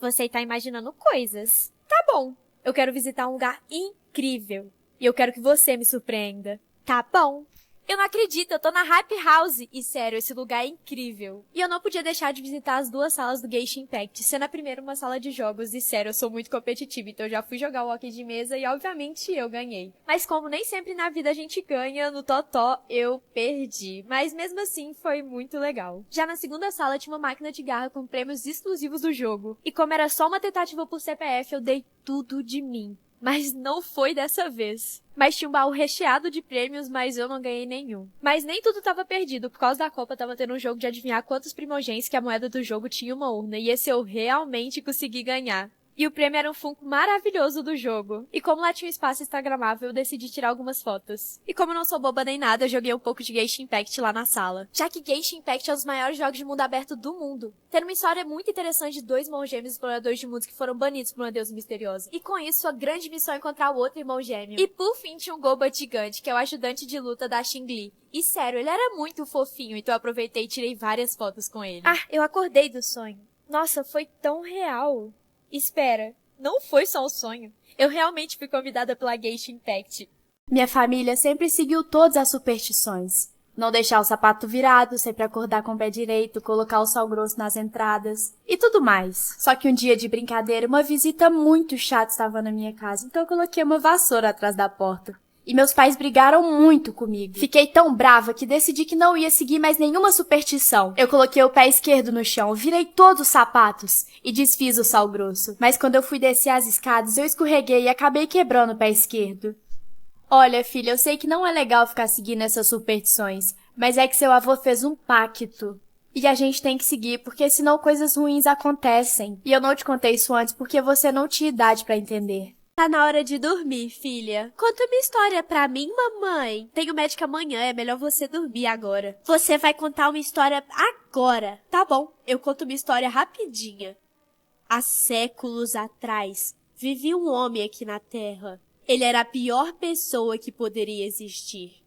Você tá imaginando coisas. Tá bom. Eu quero visitar um lugar incrível. E eu quero que você me surpreenda. Tá bom. Eu não acredito, eu tô na Hype House. E sério, esse lugar é incrível. E eu não podia deixar de visitar as 2 salas do Genshin Impact, sendo a primeira uma sala de jogos. E sério, eu sou muito competitiva, então eu já fui jogar o hockey de mesa e obviamente eu ganhei. Mas como nem sempre na vida a gente ganha, no totó eu perdi. Mas mesmo assim foi muito legal. Já na segunda sala tinha uma máquina de garra com prêmios exclusivos do jogo. E como era só uma tentativa por CPF, eu dei tudo de mim. Mas não foi dessa vez. Mas tinha um baú recheado de prêmios, mas eu não ganhei nenhum. Mas nem tudo tava perdido. Por causa da Copa, tava tendo um jogo de adivinhar quantos primogênitos que a moeda do jogo tinha uma urna. E esse eu realmente consegui ganhar. E o prêmio era um Funko maravilhoso do jogo. E como lá tinha um espaço instagramável, eu decidi tirar algumas fotos. E como eu não sou boba nem nada, eu joguei um pouco de Genshin Impact lá na sala. Já que Genshin Impact é um dos maiores jogos de mundo aberto do mundo. Tem uma história muito interessante de dois irmãos gêmeos exploradores de mundos que foram banidos por uma deusa misteriosa. E com isso, sua grande missão é encontrar o outro irmão gêmeo. E por fim, tinha um Golbat gigante, que é o ajudante de luta da Xingli. E sério, ele era muito fofinho, então eu aproveitei e tirei várias fotos com ele. Ah, eu acordei do sonho. Nossa, foi tão real. Espera, não foi só um sonho. Eu realmente fui convidada pela Genshin Impact. Minha família sempre seguiu todas as superstições. Não deixar o sapato virado, sempre acordar com o pé direito, colocar o sal grosso nas entradas e tudo mais. Só que um dia de brincadeira, uma visita muito chata estava na minha casa, então eu coloquei uma vassoura atrás da porta. E meus pais brigaram muito comigo. Fiquei tão brava que decidi que não ia seguir mais nenhuma superstição. Eu coloquei o pé esquerdo no chão, virei todos os sapatos e desfiz o sal grosso. Mas quando eu fui descer as escadas, eu escorreguei e acabei quebrando o pé esquerdo. Olha, filha, eu sei que não é legal ficar seguindo essas superstições, mas é que seu avô fez um pacto. E a gente tem que seguir, porque senão coisas ruins acontecem. E eu não te contei isso antes porque você não tinha idade pra entender. Tá na hora de dormir, filha. Conta uma história pra mim, mamãe. Tenho médico amanhã, é melhor você dormir agora. Você vai contar uma história agora. Tá bom, eu conto uma história rapidinha. Há séculos atrás, vivia um homem aqui na Terra. Ele era a pior pessoa que poderia existir.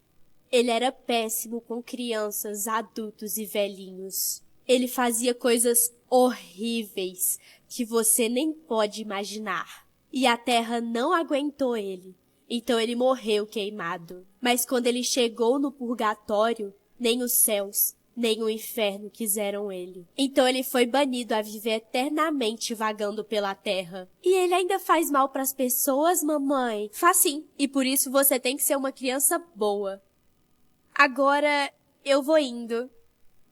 Ele era péssimo com crianças, adultos e velhinhos. Ele fazia coisas horríveis que você nem pode imaginar. E a terra não aguentou ele, então ele morreu queimado. Mas quando ele chegou no purgatório, nem os céus, nem o inferno quiseram ele. Então ele foi banido a viver eternamente vagando pela terra. E ele ainda faz mal pras pessoas, mamãe? Faz sim, e por isso você tem que ser uma criança boa. Agora eu vou indo.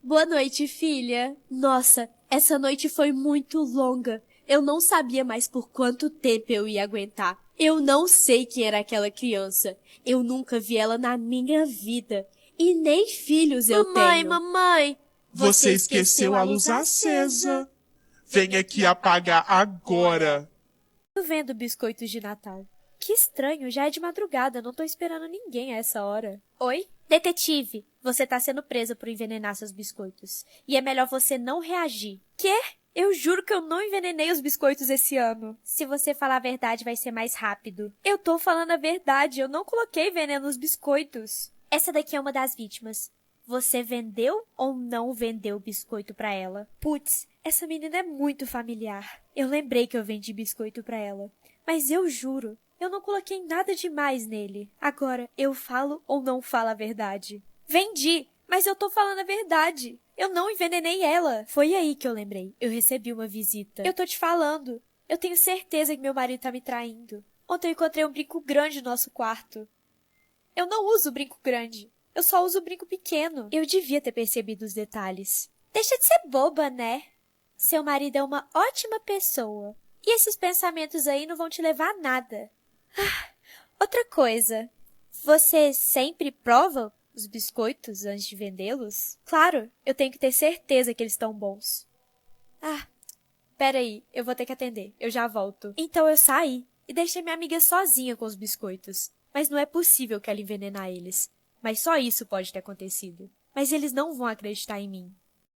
Boa noite, filha. Nossa, essa noite foi muito longa. Eu não sabia mais por quanto tempo eu ia aguentar. Eu não sei quem era aquela criança. Eu nunca vi ela na minha vida. E nem filhos eu tenho. Mamãe! Você esqueceu a luz acesa. Vem aqui apagar agora. Tô vendo biscoitos de Natal. Que estranho, já é de madrugada, não tô esperando ninguém a essa hora. Oi? Detetive, você tá sendo presa por envenenar seus biscoitos. E é melhor você não reagir. Quê? Eu juro que eu não envenenei os biscoitos esse ano. Se você falar a verdade, vai ser mais rápido. Eu tô falando a verdade, eu não coloquei veneno nos biscoitos. Essa daqui é uma das vítimas. Você vendeu ou não vendeu o biscoito pra ela? Putz, essa menina é muito familiar. Eu lembrei que eu vendi biscoito pra ela. Mas eu juro, eu não coloquei nada demais nele. Agora, eu falo ou não falo a verdade? Vendi, mas eu tô falando a verdade. Eu não envenenei ela. Foi aí que eu lembrei. Eu recebi uma visita. Eu tô te falando. Eu tenho certeza que meu marido tá me traindo. Ontem eu encontrei um brinco grande no nosso quarto. Eu não uso brinco grande. Eu só uso brinco pequeno. Eu devia ter percebido os detalhes. Deixa de ser boba, né? Seu marido é uma ótima pessoa. E esses pensamentos aí não vão te levar a nada. Outra coisa. Você sempre prova os biscoitos antes de vendê-los? Claro, eu tenho que ter certeza que eles estão bons. Peraí, eu vou ter que atender. Eu já volto. Então eu saí e deixei minha amiga sozinha com os biscoitos. Mas não é possível que ela envenenar eles. Mas só isso pode ter acontecido. Mas eles não vão acreditar em mim.